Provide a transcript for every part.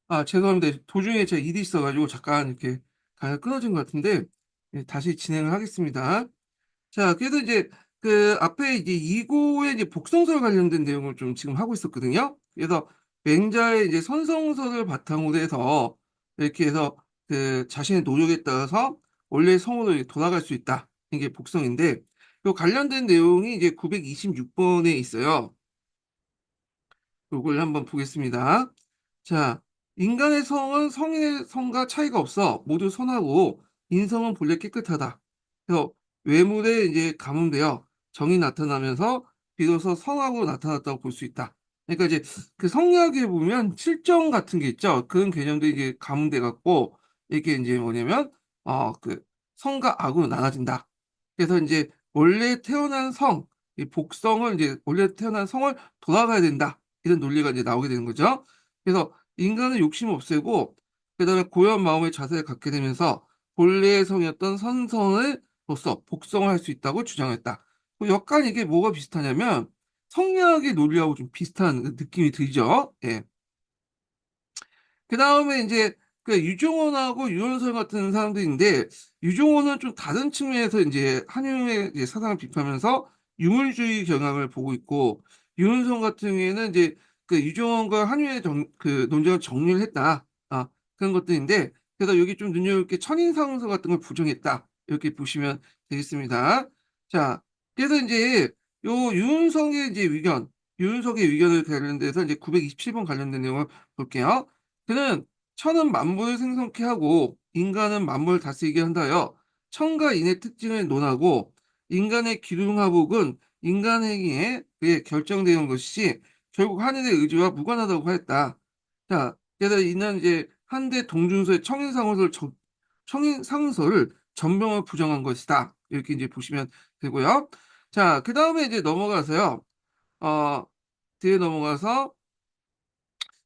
아, 죄송합니다. 도중에 제가 일이 있어가지고 잠깐 이렇게 끊어진 것 같은데, 다시 진행을 하겠습니다. 자, 그래서 이제 그 앞에 이제 이고의 이제 복성설 관련된 내용을 좀 지금 하고 있었거든요. 그래서 맹자의 이제 선성설을 바탕으로 해서 이렇게 해서 그 자신의 노력에 따라서 원래 성으로 돌아갈 수 있다. 이게 복성인데, 이 관련된 내용이 이제 926번에 있어요. 이걸 한번 보겠습니다. 자, 인간의 성은 성인의 성과 차이가 없어 모두 선하고 인성은 본래 깨끗하다. 그래서 외물에 이제 가문되어 정이 나타나면서 비로소 성하고 나타났다고 볼 수 있다. 그러니까 이제 그 성리학에 보면 칠정 같은 게 있죠. 그런 개념들이 이제 가문돼 갖고 이게 이제 뭐냐면 그 성과 악으로 나눠진다. 그래서 이제 원래 태어난 성, 이 복성을 이제 원래 태어난 성을 돌아가야 된다. 이런 논리가 이제 나오게 되는 거죠. 그래서 인간은 욕심을 없애고 그다음에 고요한 마음의 자세를 갖게 되면서 본래의 성이었던 선성을로서 복성을 할 수 있다고 주장했다. 약간 이게 뭐가 비슷하냐면 성리학의 논리하고 좀 비슷한 느낌이 들죠. 예. 그 다음에 이제 그 유종원하고 유연설 같은 사람들인데 유종원은 좀 다른 측면에서 이제 한유의 이제 사상을 비판하면서 유물주의 경향을 보고 있고 유은선 같은 경우에는 이제 그 유종원과 한유의 그 논쟁을 정리를 했다. 그런 것들인데 그래서 여기 좀 눈여롭게 천인상서 같은 걸 부정했다. 이렇게 보시면 되겠습니다. 자, 그래서 이제 요 유은성의 이제 의견, 유은석의 의견을 관련돼서 이제 927번 관련된 내용을 볼게요. 그는 천은 만물을 생성케 하고 인간은 만물을 다스리게 한다여 천과 인의 특징을 논하고 인간의 기륭하복은 인간 행위에 의해 결정되는 것이지 결국 하늘의 의지와 무관하다고 하였다. 자, 그래서 이는 이제 한대 동준서의 청인상서를 전명을 부정한 것이다. 이렇게 이제 보시면 되고요. 자, 그 다음에 이제 넘어가서요. 어, 뒤에 넘어가서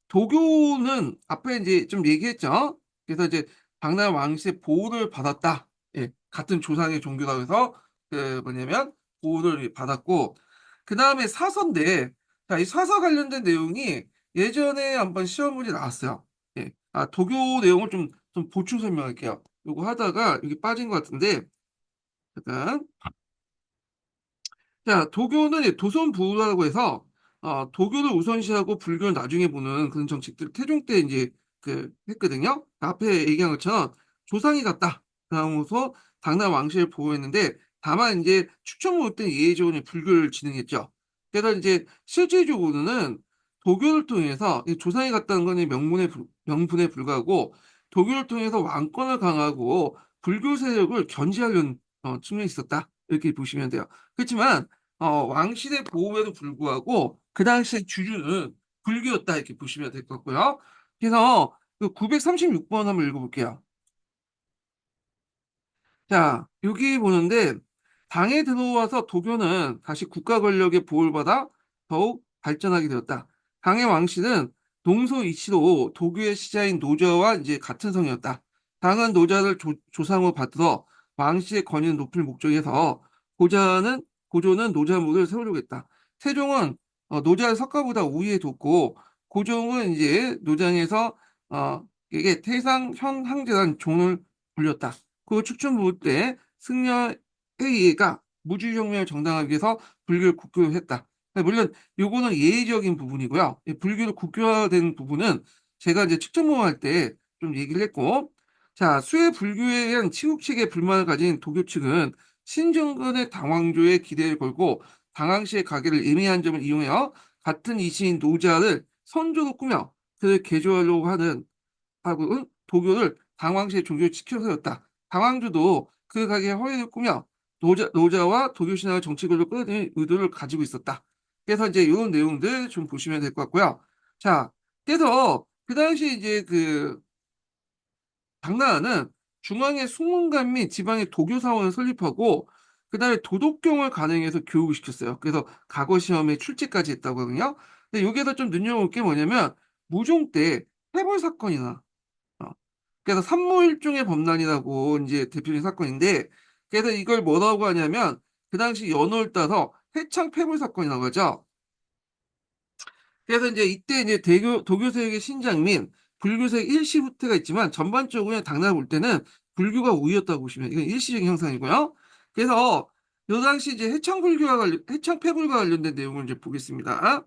도교는 앞에 이제 좀 얘기했죠. 그래서 이제 당나라 왕실의 보호를 받았다. 예, 같은 조상의 종교라고 해서 그 뭐냐면 보호를 받았고 그 다음에 사서인데 자, 이 사서 관련된 내용이 예전에 한번 시험문이 나왔어요. 예, 도교 내용을 좀 보충 설명할게요. 요거 하다가 여기 빠진 것 같은데 잠깐. 자, 도교는 이제 도선부라고 해서 도교를 우선시하고 불교를 나중에 보는 그런 정책들 태종 때 이제 그 했거든요. 앞에 얘기한 것처럼 조상이 같다. 그러면서 당나라 왕실을 보호했는데 다만 이제 추천을 때 예의적으로 불교를 진행했죠. 그래서 이제 실질적으로는 도교를 통해서 이 조상이 같다는 건 명분에 불과하고 도교를 통해서 왕권을 강화하고 불교 세력을 견제하려는 측면이 있었다. 이렇게 보시면 돼요. 그렇지만 왕실의 보호에도 불구하고 그 당시의 주류는 불교였다 이렇게 보시면 될 것 같고요. 그래서 그 936번 한번 읽어볼게요. 자, 여기 보는데 당에 들어와서 도교는 다시 국가 권력의 보호를 받아 더욱 발전하게 되었다. 당의 왕실은 동서 이치로 도교의 시자인 노자와 이제 같은 성이었다. 당은 노자를 조상으로 받들어 왕실의 권위를 높일 목적에서 고조는 노자무를 세우려고 했다. 세종은 노자를 석가보다 우위에 뒀고 고종은 이제 노장에서 이게 태상 현 항제라는 종을 불렸다. 그 축춘부 때 승려회의가 무주혁명을 정당하기 위해서 불교를 국교했다. 물론 요거는 예의적인 부분이고요. 이 불교를 국교화된 부분은 제가 이제 측정모할 때 좀 얘기를 했고, 자, 수의 불교에 대한 치국식의 불만을 가진 도교 측은 신정근의 당왕조에 기대를 걸고 당황시의 가계를 애매한 점을 이용하여 같은 이시인 노자를 선조로 꾸며 그를 개조하려고 하고 도교를 당황시의 종교를 지켜세웠다. 당황주도 그 가게의 허위를 꾸며 노자와 도교 신학을 정치적으로 끌어들이는 의도를 가지고 있었다. 그래서 이제 이런 내용들 좀 보시면 될 것 같고요. 자, 그래서 그 당시 이제 그 당나라는 중앙의 숙문관 및 지방의 도교 사원을 설립하고 그다음에 도덕경을 간행해서 교육을 시켰어요. 그래서 과거 시험에 출제까지 했다고 하거든요. 근데 여기에서 좀 눈여볼 게 뭐냐면 무종 때 해볼 사건이나 어, 그래서 산무일종의 범란이라고 이제 대표적인 사건인데 그래서 이걸 뭐라고 하냐면 그 당시 연호를 따서 해창 폐물 사건이라고 하죠. 그래서 이제 이때 이제 도교세력의 신장 및 불교세력 일시 후퇴가 있지만 전반적으로 그냥 당나라 볼 때는 불교가 우위였다고 보시면 이건 일시적인 현상이고요. 그래서 요 당시 이제 해창폐불과 관련된 내용을 이제 보겠습니다.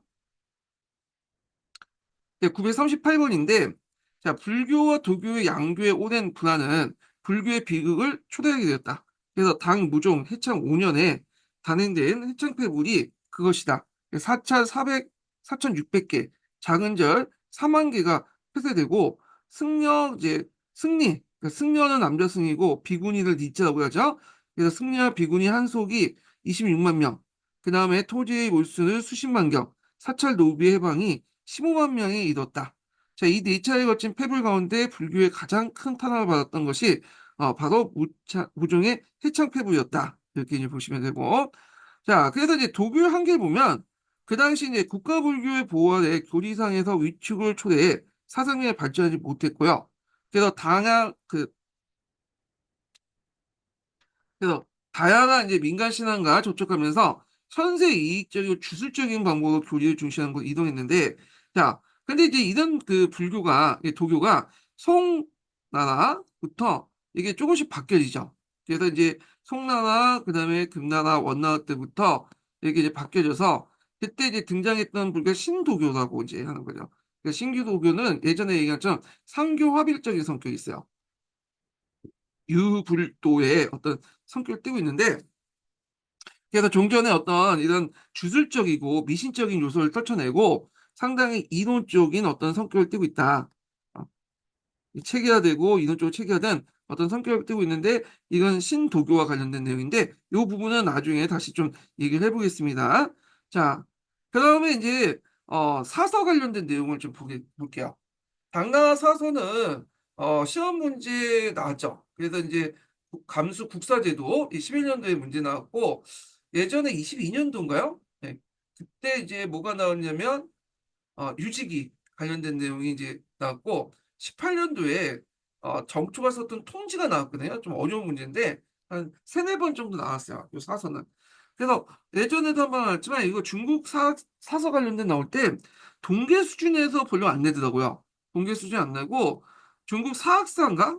938번인데, 자, 불교와 도교의 양교의 오랜 분화는 불교의 비극을 초래하게 되었다. 그래서 당무종 해창 5년에 단행된 해창폐불이 그것이다. 4,600개, 장은절 4만 개가 폐쇄되고, 승리, 그러니까 승려는 남자 승이고, 비구니를 니자라고 하죠. 그래서 승려와 비구니 한속이 26만 명, 그 다음에 토지의 몰수는 수십만 경, 사찰 노비의 해방이 15만 명이 이뤘다. 자, 이 네 차례에 거친 패불 가운데 불교의 가장 큰 탄압을 받았던 것이 바로 무종의 해창패불이었다. 이렇게 이제 보시면 되고. 자, 그래서 이제 도교 한계를 보면 그 당시 이제 국가불교의 보호하에 교리상에서 위축을 초래해 사상에 발전하지 못했고요. 그래서 그래서 다양한 이제 민간 신앙과 접촉하면서 현세 이익적이고 주술적인 방법으로 교리를 중시하는 곳 이동했는데, 자, 근데 이제 이런 그 불교가, 도교가 송나라부터 이게 조금씩 바뀌어지죠. 그래서 이제 송나라, 그 다음에 금나라, 원나라 때부터 이게 이제 바뀌어져서 그때 이제 등장했던 불교가 신도교라고 이제 하는 거죠. 그러니까 신교도교는 예전에 얘기한 것처럼 상교화빌적인 성격이 있어요. 유불도의 어떤 성격을 띠고 있는데, 그래서 종전에 어떤 이런 주술적이고 미신적인 요소를 떨쳐내고 상당히 이론적인 어떤 성격을 띠고 있다. 어, 체계화되고 이론적으로 체계화된 어떤 성격을 띠고 있는데, 이건 신도교와 관련된 내용인데 이 부분은 나중에 다시 좀 얘기를 해보겠습니다. 자, 그 다음에 이제 사서 관련된 내용을 좀 볼게요. 당나라 사서는 시험 문제 나왔죠. 그래서 이제 감수 국사제도 11년도에 문제 나왔고, 예전에 22년도인가요? 네. 그때 이제 뭐가 나왔냐면 유지기 관련된 내용이 이제 나왔고, 18년도에 정초가 썼던 통지가 나왔거든요. 좀 어려운 문제인데 한 세네 번 정도 나왔어요. 이 사서는. 그래서 예전에도 한번 나왔지만 이거 중국 사서 관련된 나올 때 동계 수준에서 별로 안 내더라고요. 동계 수준 안 내고 중국 사학사인가?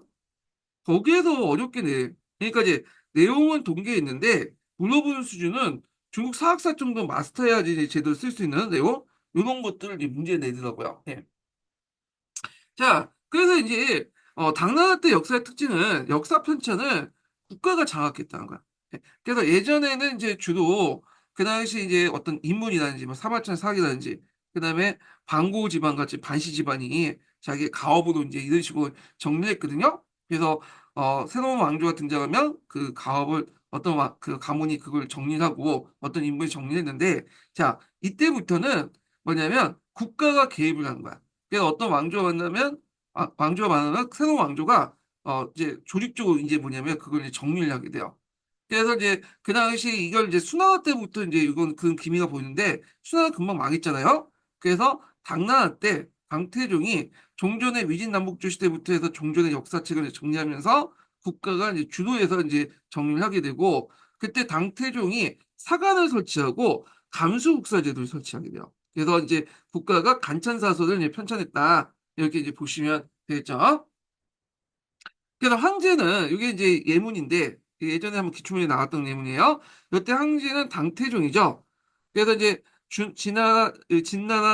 거기에서 어렵게 내. 그러니까 이제 내용은 동계에 있는데 물어보는 수준은 중국 사학사 정도 마스터해야지 이제 제대로 쓸 수 있는 내용, 이런 것들을 이제 문제 내더라고요. 예. 자, 그래서 이제 당나라 때 역사의 특징은 역사 편찬을 국가가 장악했다는 거야. 예. 그래서 예전에는 이제 주로 그 당시 이제 어떤 인물이라든지 뭐 사마천 사기라든지 그다음에 방고 집안 같이 반시 집안이 자기 가업으로 이제 이런 식으로 정리했거든요. 그래서 새로운 왕조가 등장하면 그 가업을 그 가문이 그걸 정리하고 어떤 인물이 정리했는데, 자, 이때부터는 뭐냐면 국가가 개입을 하는 거야. 그래서 어떤 왕조가 많으면 새로운 왕조가 이제 조직적으로 이제 뭐냐면 그걸 이제 정리를 하게 돼요. 그래서 이제 그 당시 이걸 이제 수나라 때부터 이제 이건 그 기미가 보이는데, 수나라 금방 망했잖아요. 그래서 당나라 때 강태종이 종전의 위진남북조 시대부터 해서 종전의 역사책을 이제 정리하면서 국가가 이제 주도해서 이제 정리를 하게 되고, 그때 당태종이 사관을 설치하고 감수국사제도를 설치하게 돼요. 그래서 이제 국가가 간찬사설을 이제 편찬했다. 이렇게 이제 보시면 되겠죠. 그래서 황제는 이게 이제 예문인데 예전에 한번 기초문에 나왔던 예문이에요. 이때 황제는 당태종이죠. 그래서 이제 진나라,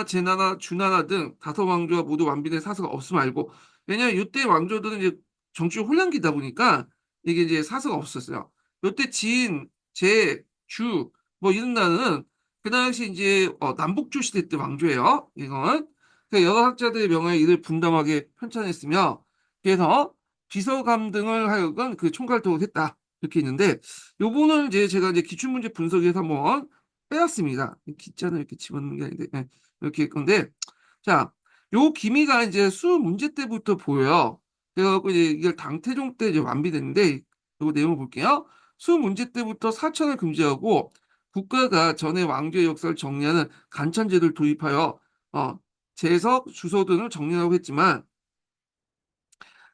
제나라, 주나라 등 다섯 왕조가 모두 완비된 사서가 없음 알고, 왜냐면 이때 왕조들은 이제 정치적 혼란기다 보니까 이게 이제 사서가 없었어요. 이때 진, 제, 주, 뭐 이런 나라는 그 당시 이제 남북조 시대 때 왕조예요. 이건. 그래서 여러 학자들의 명하에 이를 분담하게 편찬했으며, 그래서 비서감 등을 하여금 그 총괄토록 했다. 이렇게 있는데, 요거는 이제 제가 이제 기출문제 분석에서 한번 빼왔습니다. 기자는 이렇게 집어넣는 게 아닌데, 네, 이렇게 있건데, 자, 요 기미가 이제 수 문제 때부터 보여요. 그래갖고 이제 이걸 당태종 때 이제 완비됐는데, 요 내용을 볼게요. 수 문제 때부터 사천을 금지하고, 국가가 전에 왕조의 역사를 정리하는 간천제도를 도입하여, 제석, 주소 등을 정리하고 했지만,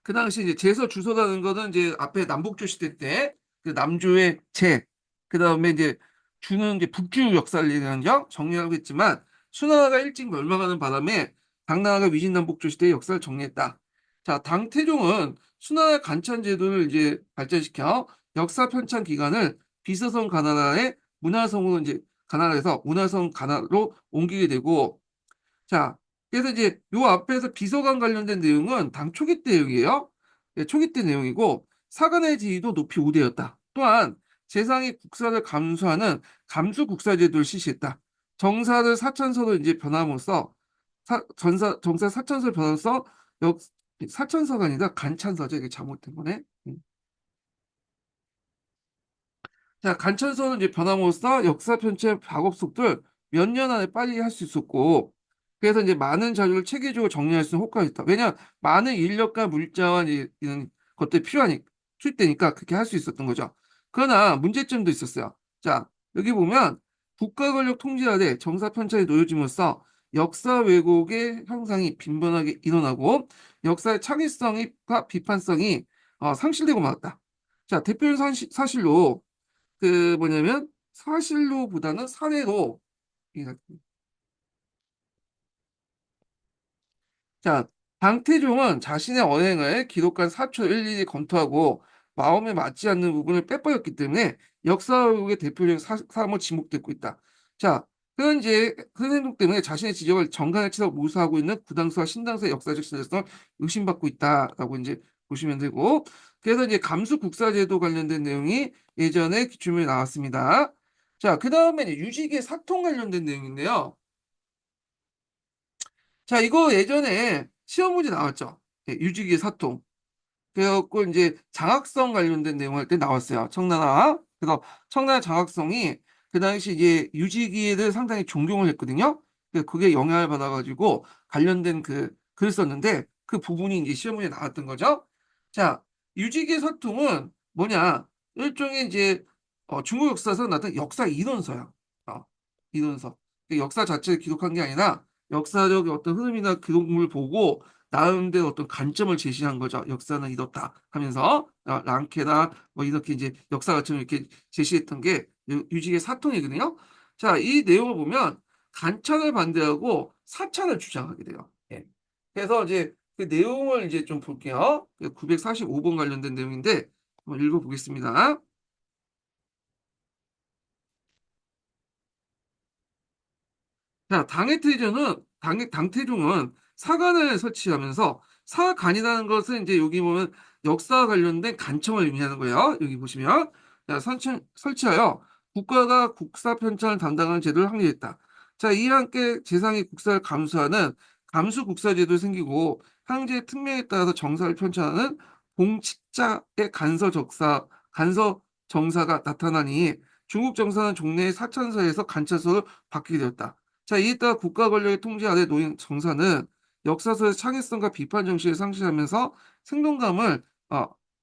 그 당시 이제 제서 주소라는 거는 이제 앞에 남북조 시대 때 그 남조의 제, 그 다음에 이제 주는 이제 북주 역사를 얘기하는 죠 정리하고 있지만, 수나라가 일찍 멸망하는 바람에 당나라가 위진남북조 시대의 역사를 정리했다. 자, 당태종은 수나라의 간찬 제도를 이제 발전시켜 역사 편찬 기간을 비서성 가나라의 문화성으로 이제 가나라에서 문화성 가나로 옮기게 되고, 자, 그래서 이제 요 앞에서 비서관 관련된 내용은 당 초기 때 내용이에요. 예, 초기 때 내용이고 사관의 지위도 높이 우대였다. 또한 재상이 국사를 감수하는 감수 국사제도를 실시했다. 정사를 사천서로 이제 변함으로써 정사 사천서를 변함으로써 역 사천서가 아니라 간찬서죠. 이게 잘못된 거네. 자, 간천서는 이제 변함으로써 역사 편찬 작업 속도를 몇 년 안에 빨리 할 수 있었고, 그래서 이제 많은 자료를 체계적으로 정리할 수 있는 효과가 있다. 왜냐, 많은 인력과 물자와 이런 것들이 투입되니까 그렇게 할 수 있었던 거죠. 그러나 문제점도 있었어요. 자, 여기 보면 국가 권력 통제 아래 정사 편찬이 놓여짐으로써 역사 왜곡의 형상이 빈번하게 일어나고 역사의 창의성과 비판성이 상실되고 말았다. 자, 대표적인 사실로 그 뭐냐면 사실로보다는 사례로. 자, 방태종은 자신의 언행을 기록한 사초를 일일이 검토하고 마음에 맞지 않는 부분을 빼버렸기 때문에 역사 왜곡의 대표적인 사람으로 지목되고 있다. 자, 그런 이제 그런 행동 때문에 자신의 지적을 정관을 치러 모수하고 있는 구당수와 신당수의 역사적 신뢰성을 의심받고 있다라고 이제 보시면 되고, 그래서 이제 감수 국사제도 관련된 내용이 예전에 기출문에 나왔습니다. 자, 그 다음에 유직의 사통 관련된 내용인데요. 자, 이거 예전에 시험 문제 나왔죠. 예, 유지기의 사통. 그래갖고 이제 장학성 관련된 내용 할 때 나왔어요. 청나라. 그래서 청나라 장학성이 그 당시 이제 유지기를 상당히 존경을 했거든요. 그게 영향을 받아가지고 관련된 글을 썼는데 그 부분이 이제 시험 문제 나왔던 거죠. 자, 유지기의 사통은 뭐냐? 일종의 이제 중국 역사에서 나타난 역사 이론서야. 어, 이론서. 그 역사 자체를 기록한 게 아니라 역사적 어떤 흐름이나 기록물을 보고 나름대로 어떤 관점을 제시한 거죠. 역사는 이렇다 하면서 랑케나 뭐 이렇게 이제 역사 가치를 이렇게 제시했던 게 유직의 사통이거든요. 자, 이 내용을 보면 간찬을 반대하고 사찬을 주장하게 돼요. 예. 그래서 이제 그 내용을 이제 좀 볼게요. 945번 관련된 내용인데 한번 읽어보겠습니다. 자, 당태종은 사관을 설치하면서 사관이라는 것은 이제 여기 보면 역사와 관련된 간청을 의미하는 거예요. 여기 보시면. 자, 설치하여 국가가 국사 편찬을 담당하는 제도를 확립했다. 자, 이와 함께 재상이 국사를 감수하는 감수 국사제도 생기고 황제의 특명에 따라서 정사를 편찬하는 공칙자의 간서 정사가 나타나니 중국 정사는 종래의 사천서에서 간차서로 바뀌게 되었다. 자, 이에 따라 국가 권력의 통제 아래 놓인 정사는 역사서의 창의성과 비판 정신을 상실하면서 생동감을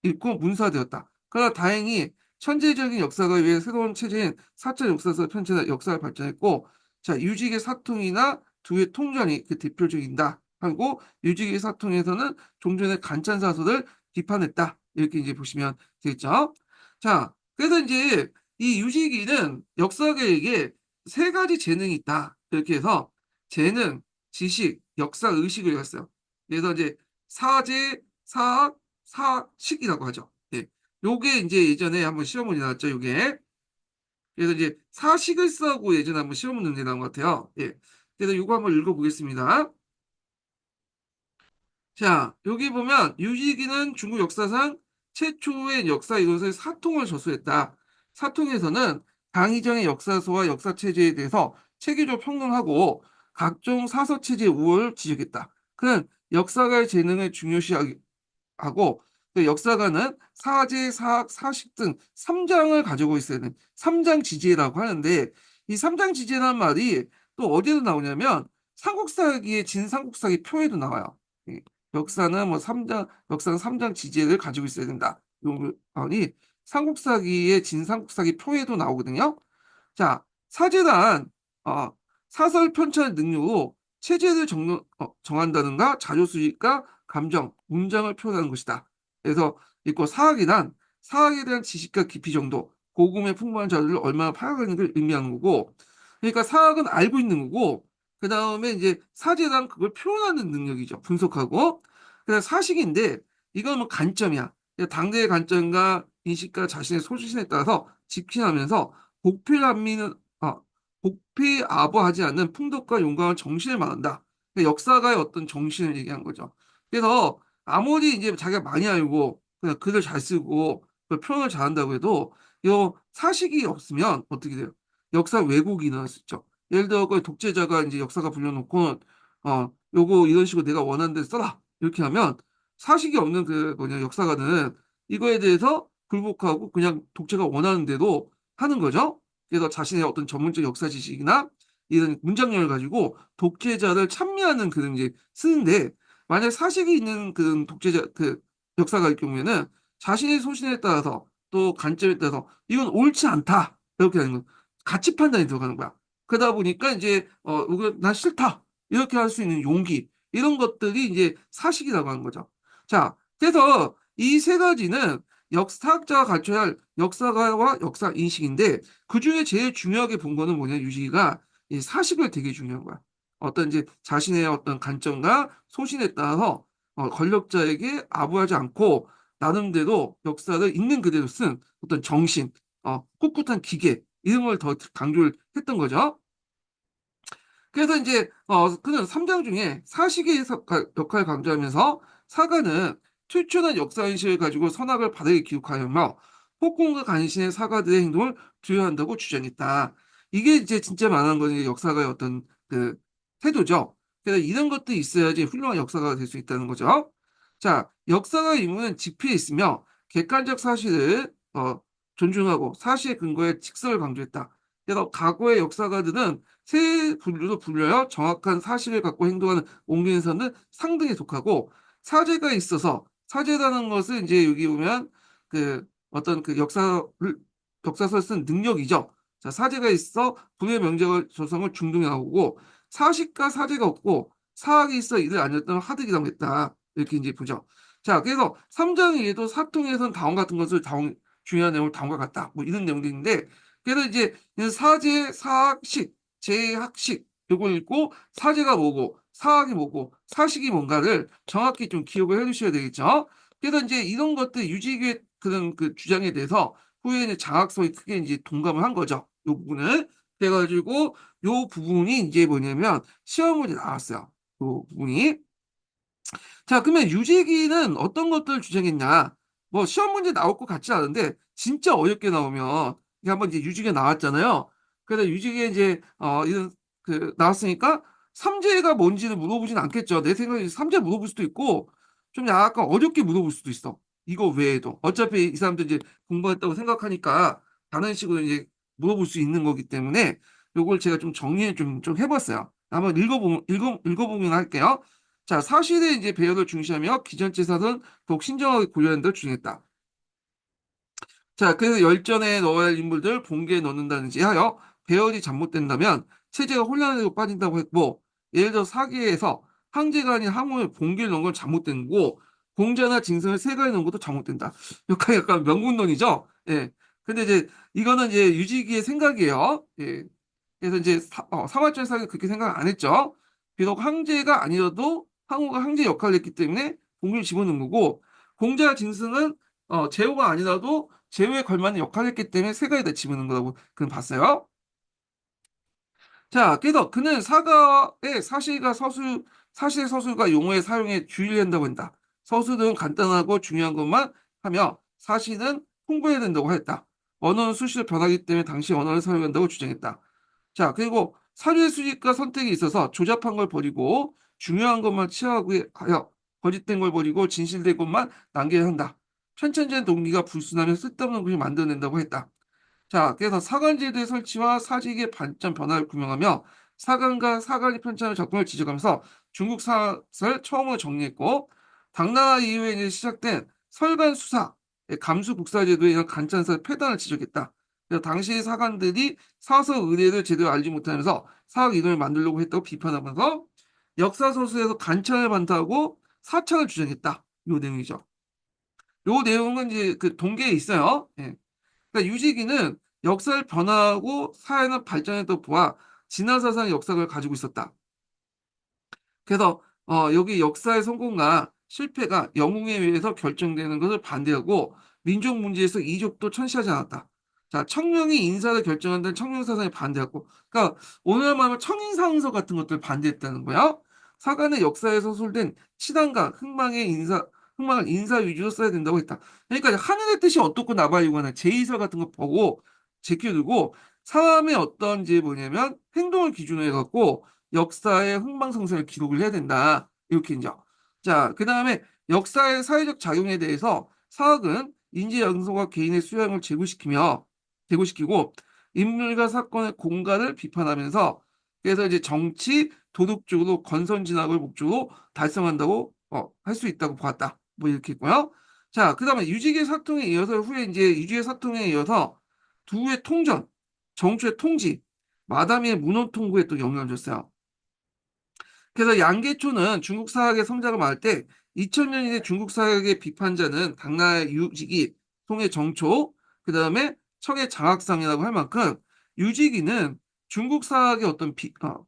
잃고 문사되었다. 그러나 다행히 천재적인 역사가 위해 새로운 체제인 사천 역사서 편찬의 역사를 발전했고, 자, 유직의 사통이나 두의 통전이 그 대표적이다 하고, 유직의 사통에서는 종전의 간찬사서를 비판했다. 이렇게 이제 보시면 되겠죠. 자, 그래서 이제 이 유직이는 역사계에게 세 가지 재능이 있다. 이렇게 해서 재능, 지식, 역사, 의식을 했어요. 그래서 이제 사제, 사학, 사식이라고 하죠. 예. 요게 이제 예전에 한번 시험 문제 나왔죠. 요게. 그래서 이제 사식을 쓰고 예전에 한번 시험 문제 나온 것 같아요. 예. 그래서 요거 한번 읽어보겠습니다. 자, 여기 보면 유지기는 중국 역사상 최초의 역사 이론서의 사통을 저술했다. 사통에서는 당이정의 역사서와 역사체제에 대해서 체계적으로 평론하고 각종 사서체제의 우월을 지적했다. 그는 역사가의 재능을 중요시하고 그 역사가는 사제, 사학, 사식 등 3장을 가지고 있어야 되는 3장 지제라고 하는데 이 3장 지제라는 말이 또 어디에도 나오냐면 삼국사기의 진삼국사기 표에도 나와요. 이 역사는 뭐 3장, 역사는 3장 지제를 가지고 있어야 된다. 요건이 삼국사기의 진삼국사기 표에도 나오거든요. 자, 사제란 어, 사설 편찬 능력으로 체제를 정한다든가 자료 수집과 감정, 문장을 표현하는 것이다. 그래서 있고 사학이란 사학에 대한 지식과 깊이 정도, 고금의 풍부한 자료를 얼마나 파악하는 걸 의미하는 거고, 그러니까 사학은 알고 있는 거고, 그 다음에 이제 사제랑 그걸 표현하는 능력이죠. 분석하고. 그다음 사식인데 이건 뭐 관점이야. 당대의 관점과 인식과 자신의 소신에 따라서 직진하면서 복필합리는 복피아부하지 않는 풍덕과 용감한 정신을 말한다. 그러니까 역사가의 어떤 정신을 얘기한 거죠. 그래서 아무리 이제 자기가 많이 알고 그냥 글을 잘 쓰고 그 표현을 잘한다고 해도 이 사식이 없으면 어떻게 돼요? 역사 왜곡이 일어날 수 있죠. 예를 들어 그 독재자가 이제 역사가 불려놓고 요거 이런 식으로 내가 원하는 대로 써라 이렇게 하면 사식이 없는 그 뭐냐 역사가는 이거에 대해서 굴복하고 그냥 독재가 원하는 대로 하는 거죠. 그래서 자신의 어떤 전문적 역사 지식이나 이런 문장력을 가지고 독재자를 찬미하는 그런 이제 쓰는데 만약 사식이 있는 그 독재자 그 역사가일 경우에는 자신의 소신에 따라서 또 관점에 따라서 이건 옳지 않다 이렇게 하는 거 가치 판단이 들어가는 거야. 그러다 보니까 이제 이거 난 싫다 이렇게 할 수 있는 용기 이런 것들이 이제 사식이라고 하는 거죠. 자, 그래서 이 세 가지는 역사학자가 갖춰야 할 역사가와 역사 인식인데 그 중에 제일 중요하게 본 거는 뭐냐 유시기가 이 사식을 되게 중요한 거야. 어떤 이제 자신의 어떤 관점과 소신에 따라서 권력자에게 아부하지 않고 나름대로 역사를 있는 그대로 쓴 어떤 정신, 꿋꿋한 기계 이런 걸 더 강조를 했던 거죠. 그래서 이제 그는 3장 중에 사식의 역할을 강조하면서 사가는 출중한 역사인식을 가지고 선악을 바르게 기록하며 폭군과 간신의 사가들의 행동을 두려워한다고 주장했다. 이게 이제 진짜 말하는 거는 역사가의 어떤 그 태도죠. 그래서 이런 것도 있어야지 훌륭한 역사가가 될 수 있다는 거죠. 자, 역사가의 임무는 지피에 있으며 객관적 사실을 존중하고 사실의 근거에 직설을 강조했다. 그래서 과거의 역사가들은 세 분류로 분류하여 정확한 사실을 갖고 행동하는 옹기인선은 상등에 속하고 사제가 있어서 사제라는 것은 이제 여기 보면 그 어떤 그 역사서를 쓴 능력이죠. 자, 사제가 있어 분의 명제와 조성을 중등에 나오고 사식과 사제가 없고 사학이 있어 이를 안 했다면 하득이라고 했다. 이렇게 이제 보죠. 자, 그래서 3장에도 사통에선 다음 같은 것을 중요한 내용을 다음과 같다. 뭐 이런 내용들인데 그래서 이제 사제, 사학식 제학식 요걸 읽고 사제가 뭐고 사학이 뭐고 사식이 뭔가를 정확히 좀 기억을 해두셔야 되겠죠. 그래서 이제 이런 것들 유지의 그런 그 주장에 대해서 후에는 장학성이 크게 이제 동감을 한 거죠. 요 부분을 그래가지고 요 부분이 이제 뭐냐면 시험문제 나왔어요. 요 부분이 자, 그러면 유지기는 어떤 것들을 주장했냐? 뭐 시험 문제 나올 것 같지 않은데 진짜 어렵게 나오면 이게 한번 이제 유지기가 나왔잖아요. 그래서 유지기에 이제 이런 그 나왔으니까 삼재가 뭔지는 물어보진 않겠죠. 내 생각에 삼재 물어볼 수도 있고 좀 약간 어렵게 물어볼 수도 있어. 이거 외에도 어차피 이 사람들 이제 공부했다고 생각하니까 다른 식으로 이제 물어볼 수 있는 거기 때문에 요걸 제가 좀 정리를 좀 해봤어요. 한번 읽어보면 할게요. 자, 사실의 이제 배열을 중시하며 기존재산은 더욱 신중하게 고려하는 데 주장했다. 자, 그래서 열전에 넣어야 할 인물들 본계에 넣는다든지 하여 배열이 잘못된다면 체제가 혼란으로 빠진다고 했고, 예를 들어 사기에서 항제가 아닌 항우를 본계를 넣은 건 잘못된 거고, 공자나 징성을 세가에 넣은 것도 잘못된다. 약간 명분론이죠? 예. 근데 이제 이거는 이제 유지기의 생각이에요. 예. 그래서 이제 사마천사는 그렇게 생각 안 했죠. 비록 항제가 아니어도 항우가 항제 역할을 했기 때문에 공을 집어넣은 거고 공자 진승은 제후가 아니라도 제후에 걸맞는 역할을 했기 때문에 세가에다 집어넣은 거라고 그는 봤어요. 자, 그래서 그는 사가의 사실의 서술과 용어의 사용에 주의를 한다고 한다. 서술은 간단하고 중요한 것만 하며 사실은 홍보해야 된다고 했다. 언어는 수시로 변하기 때문에 당시 언어를 사용한다고 주장했다. 자, 그리고 사료의 수집과 선택에 있어서 조잡한 걸 버리고 중요한 것만 취하고 하여 거짓된 걸 버리고 진실된 것만 남겨야 한다. 편찬된 동기가 불순하면 쓸데없는 것을 만들어낸다고 했다. 자, 그래서 사관제도의 설치와 사직의 발전 변화를 규명하며 사관과 사관의 편찬의 작동을 지적하면서 중국 사설을 처음으로 정리했고 당나라 이후에 이제 시작된 설관 수사, 감수 국사제도의 이런 간찬사 폐단을 지적했다. 그래서 당시 사관들이 사서 의례를 제대로 알지 못하면서 사학 이론을 만들려고 했다고 비판하면서 역사 소설에서 간찬을 반대하고 사창을 주장했다. 요 내용이죠. 요 내용은 이제 그 동계에 있어요. 예. 그러니까 유지기는 역사를 변화하고 사회는 발전에도 보아 진화사상의 역사를 가지고 있었다. 그래서 여기 역사의 성공과 실패가 영웅에 의해서 결정되는 것을 반대하고 민족 문제에서 이족도 천시하지 않았다. 자, 청명이 인사를 결정한다는 청명사상에 반대하고, 그러니까 오늘 말하면 청인상서 같은 것들을 반대했다는 거야. 사관의 역사에 서술된 치단과 흥망을 인사 위주로 써야 된다고 했다. 그러니까 하늘의 뜻이 어떻고 나발이거나 제의서 같은 거 보고 제껴두고 사람의 어떤 이제 뭐냐면 행동을 기준으로 해갖고 역사의 흥망성쇠를 기록을 해야 된다. 이렇게 이제. 자, 그 다음에 역사의 사회적 작용에 대해서 사학은 인지 양성과 개인의 수양을 제고시키고 인물과 사건의 공간을 비판하면서 그래서 이제 정치, 도덕적으로 건선진학을 목적으로 달성한다고 할 수 있다고 보았다. 뭐 이렇게 있고요. 자, 그 다음에 유지계 사통에 이어서 후에 이제 유지계 사통에 이어서 두의 통전, 정초의 통지, 마담이의 문헌통구에 또 영향을 줬어요. 그래서 양계초는 중국 사학의 성장을 말할 때 2000년대 중국 사학의 비판자는 당나라의 유직이, 송의 정초, 그 다음에 청의 장학상이라고 할 만큼 유직이는 중국 사학의 어떤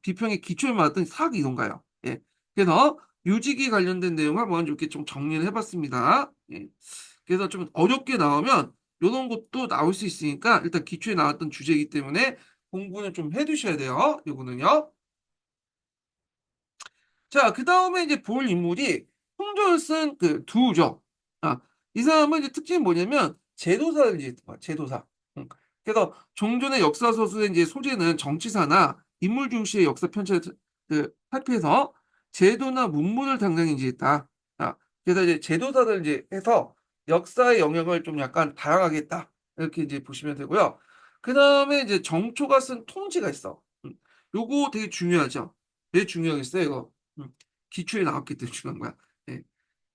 비평의 기초에 맞았던 사학 이론가요. 예. 그래서 유직이 관련된 내용을 먼저 이렇게 좀 정리를 해봤습니다. 예. 그래서 좀 어렵게 나오면 이런 것도 나올 수 있으니까 일단 기초에 나왔던 주제이기 때문에 공부는 좀 해두셔야 돼요. 요거는요. 자, 그 다음에 이제 볼 인물이 홍조를 쓴 그 두죠. 아, 이 사람은 이제 특징이 뭐냐면 제도사를 이제 제도사. 음. 그래서 종전의 역사 서술의 이제 소재는 정치사나 인물 중시의 역사 편찬을 살피해서 제도나 문물을 당장히 이제 했다. 아, 그래서 이제 제도사를 이제 해서 역사의 영역을 좀 약간 다양하게 했다. 이렇게 이제 보시면 되고요. 그 다음에 이제 정초가 쓴 통지가 있어. 요거 되게 중요하죠. 되게 중요하겠어요, 이거. 음, 기초에 나왔기 때문에 중요한 거야. 예.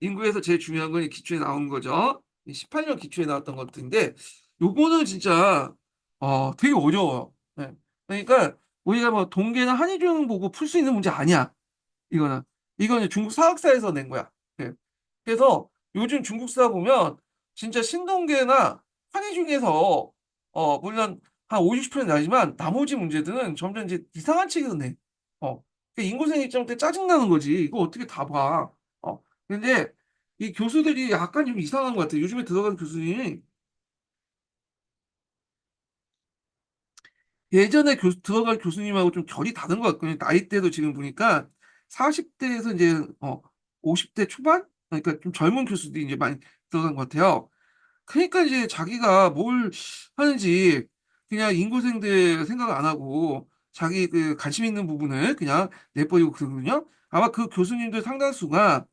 인구에서 제일 중요한 건 이 기초에 나온 거죠. 18년 기초에 나왔던 것들인데 요거는 진짜 되게 어려워요. 예. 그러니까 우리가 뭐 동계나 한의중 보고 풀 수 있는 문제 아니야. 이거는 이거는 중국 사학사에서 낸 거야. 예. 그래서 요즘 중국사 보면 진짜 신동계나 한의중에서 물론 한 5, 60% 나지만 나머지 문제들은 점점 이제 이상한 책에서 내. 인고생 입장 때 짜증나는 거지. 이거 어떻게 다 봐. 근데 이 교수들이 약간 좀 이상한 것 같아. 요즘에 들어가는 교수님이 예전에 들어갈 교수님하고 좀 결이 다른 것 같거든요. 나이대도 지금 보니까 40대에서 이제 50대 초반? 그러니까 좀 젊은 교수들이 이제 많이 들어간 것 같아요. 그러니까 이제 자기가 뭘 하는지 그냥 인고생들 생각 안 하고 자기 그 관심 있는 부분을 그냥 내버리고 그러거든요. 아마 그 교수님들 상당수가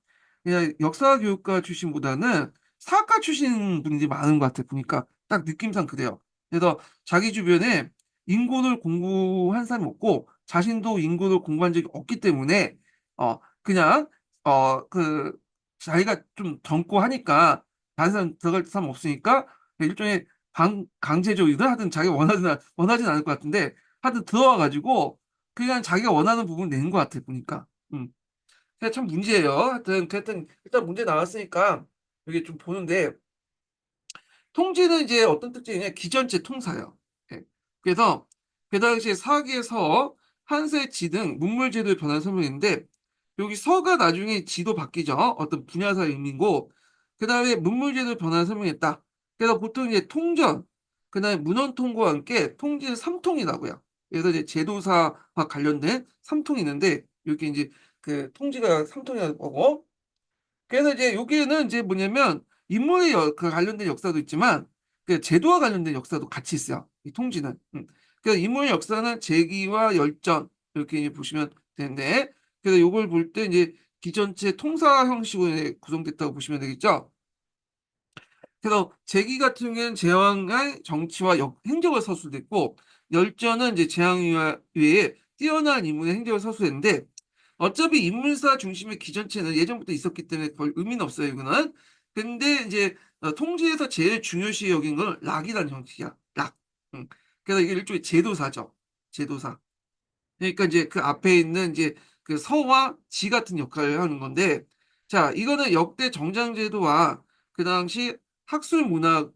그냥 역사 교육과 출신보다는 사학과 출신 분들이 많은 것 같아요. 보니까 딱 느낌상 그래요. 그래서 자기 주변에 인고를 공부한 사람이 없고 자신도 인고를 공부한 적이 없기 때문에 그냥 그 자기가 좀 젊고 하니까 다른 사람 들어갈 사람 없으니까 일종의 강제적이든 하여튼 자기가 원하진 않을 것 같은데 하여튼 들어와가지고 그냥 자기가 원하는 부분 낸 것 같아 보니까. 그게 참 문제예요. 하여튼 일단 문제 나왔으니까 이게 좀 보는데 통지는 이제 어떤 특징이냐 기전체 통사예요. 예. 그래서 그 당시에 사기에서 한세 지 등 문물 제도의 변화를 설명했는데 여기 서가 나중에 지도 바뀌죠. 어떤 분야사의 의미고 그 다음에 문물 제도의 변화를 설명했다. 그래서 보통 이제 통전 그 다음에 문헌 통고와 함께 통지는 삼통이라고요. 그래서 이제 제도사와 관련된 삼통이 있는데 여기 이제 그 통지가 삼통이라고 보고 그래서 이제 여기에는 이제 뭐냐면 그 관련된 역사도 있지만 그 제도와 관련된 역사도 같이 있어요. 이 통지는. 그래서 인물의 역사는 제기와 열전 이렇게 이제 보시면 되는데 그래서 요걸 볼 때 이제 기전체 통사 형식으로 이제 구성됐다고 보시면 되겠죠. 그래서 제기 같은 경우에는 제왕의 정치와 행적을 서술됐고 열전은 이제 재앙 외에 뛰어난 인물의 행적을 서술했는데 어차피 인물사 중심의 기전체는 예전부터 있었기 때문에 별 의미는 없어요, 이거는. 근데 이제 통지에서 제일 중요시 여긴 건 락이라는 형식이야. 락. 음. 그래서 이게 일종의 제도사죠. 제도사. 그러니까 이제 그 앞에 있는 이제 그 서와 지 같은 역할을 하는 건데, 자, 이거는 역대 정장제도와 그 당시 학술문학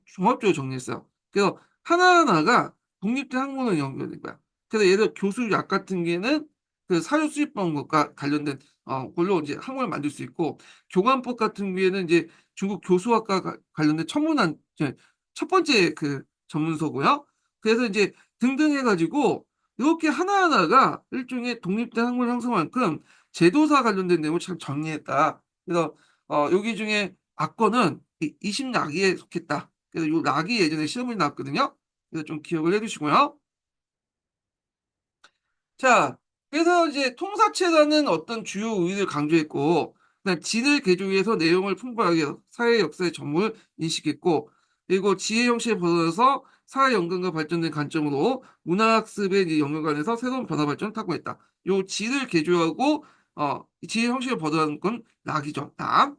종합적으로 정리했어요. 그래서 하나하나가 독립된 학문을 연구하는 거야. 그래서 예를 들어 교수약 같은 게는 그 사료 수입 방법과 관련된 걸로 이제 항목을 만들 수 있고, 교관법 같은 경우에는 이제 중국 교수학과 관련된 천문학 이제 첫 번째 그 전문서고요. 그래서 이제 등등 해가지고 이렇게 하나하나가 일종의 독립된 학문 형성만큼 제도사 관련된 내용을 참 정리했다. 그래서 여기 중에 악권은 이 20나기에 속했다. 그래서 요 락이 예전에 시험이 나왔거든요. 그래서 좀 기억을 해두시고요. 자, 그래서 이제 통사체라는 어떤 주요 의의를 강조했고, 그다음 진을 개조해서 내용을 풍부하게 사회 역사의 전무를 인식했고, 그리고 지혜 형식에 벗어나서 사회 연관과 발전된 관점으로 문화학습의 이제 영역안에서 새로운 변화 발전을 탁구했다. 요 진을 개조하고 지혜 형식을 벗어나는 건 낙이죠. 낙.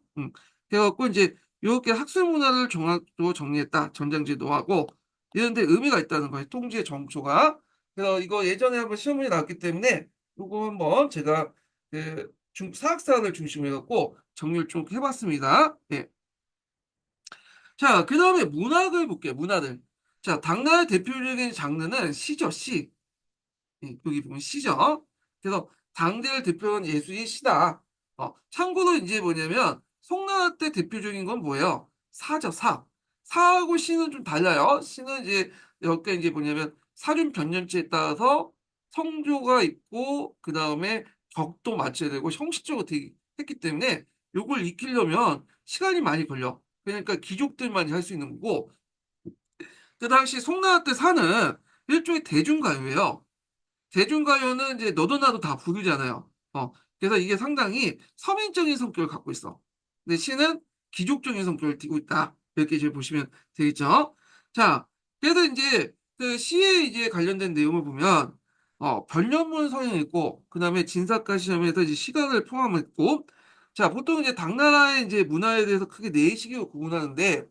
그래갖고 이제 이렇게 학술 문화를 종합적으로 정리했다. 전장지도하고 이런 데 의미가 있다는 거예요. 통지의 정초가. 그래서 이거 예전에 한번 시험문제 나왔기 때문에 이거 한번 제가 그 사학사를 중심으로 해갖고 정리를 좀 해봤습니다. 예. 자, 그 다음에 문학을 볼게요. 문학을. 자, 당나라의 대표적인 장르는 시죠, 시. 예, 여기 보면 시죠. 그래서 당대를 대표하는 예술이 시다. 참고로 이제 뭐냐면 송나라 때 대표적인 건 뭐예요? 사죠, 사. 사하고 시는 좀 달라요. 시는 이제 여기 이제 뭐냐면 사륜 변년체에 따라서 성조가 있고 그 다음에 격도 맞춰야 되고 형식적으로 되게 했기 때문에 요걸 익히려면 시간이 많이 걸려. 그러니까 귀족들만이 할 수 있는 거고 그 당시 송나라 때 사는 일종의 대중가요예요. 대중가요는 이제 너도 나도 다 부르잖아요. 그래서 이게 상당히 서민적인 성격을 갖고 있어. 근데 시는 귀족적인 성격을 띠고 있다. 이렇게 이제 보시면 되겠죠. 자, 그래서 이제 그 시에 이제 관련된 내용을 보면 변연문 성향이 있고, 그 다음에 진사과 시험에서 이제 시각을 포함했고, 자, 보통 이제 당나라의 이제 문화에 대해서 크게 네 시기로 구분하는데,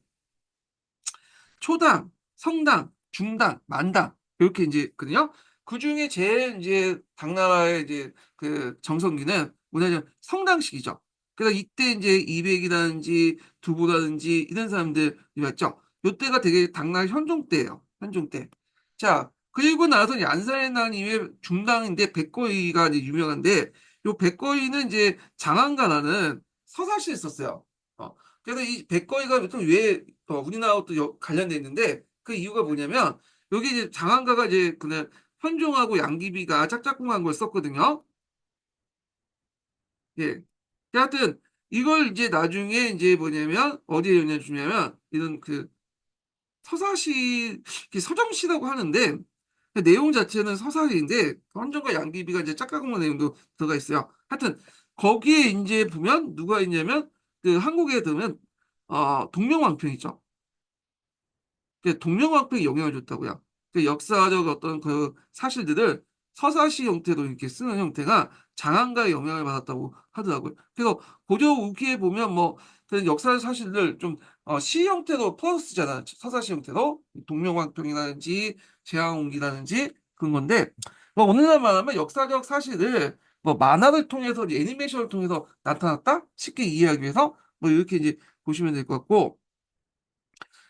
초당, 성당, 중당, 만당 이렇게 이제 있거든요. 그 중에 제일 이제 당나라의 이제 그 정성기는 뭐냐면 성당식이죠. 그래서 이때 이제 이백이라든지 두부라든지 이런 사람들이 왔죠. 요때가 되게 당나라 현종 때예요. 현종 때. 자, 그리고 나서 안산에 난 이후에 중당인데 백거이가 이제 유명한데 요 백거이는 이제 장안가라는 서사시를 썼어요. 어, 그래서 이 백거이가 보통 왜 우리나라하고 또 관련돼 있는데 그 이유가 뭐냐면 여기 이제 장안가가 이제 그냥 현종하고 양귀비가 짝짝꿍한 걸 썼거든요. 예. 하여튼 이걸 이제 나중에 이제 뭐냐면 어디에 영향을 주냐면 이런 그 서사시 서정시라고 하는데 그 내용 자체는 서사시인데 현종과 양귀비가 이제 짝짝꿍한 내용도 들어가 있어요. 하여튼 거기에 이제 보면 누가 있냐면 그 한국에 들으면 동명왕평이죠. 동명왕평이 영향을 줬다고요. 역사적 어떤 그 사실들을 서사시 형태로 이렇게 쓰는 형태가 장안가의 영향을 받았다고 하더라고요. 그래서 고려 우기에 보면 뭐 그런 역사 사실들 좀 시 형태로 풀어서 쓰잖아요. 서사시 형태로 동명왕평이라든지 제왕옹기라든지 그런 건데 뭐 오늘날 말하면 역사적 사실을 뭐 만화를 통해서 이제 애니메이션을 통해서 나타났다 쉽게 이해하기 위해서 뭐 이렇게 이제 보시면 될 것 같고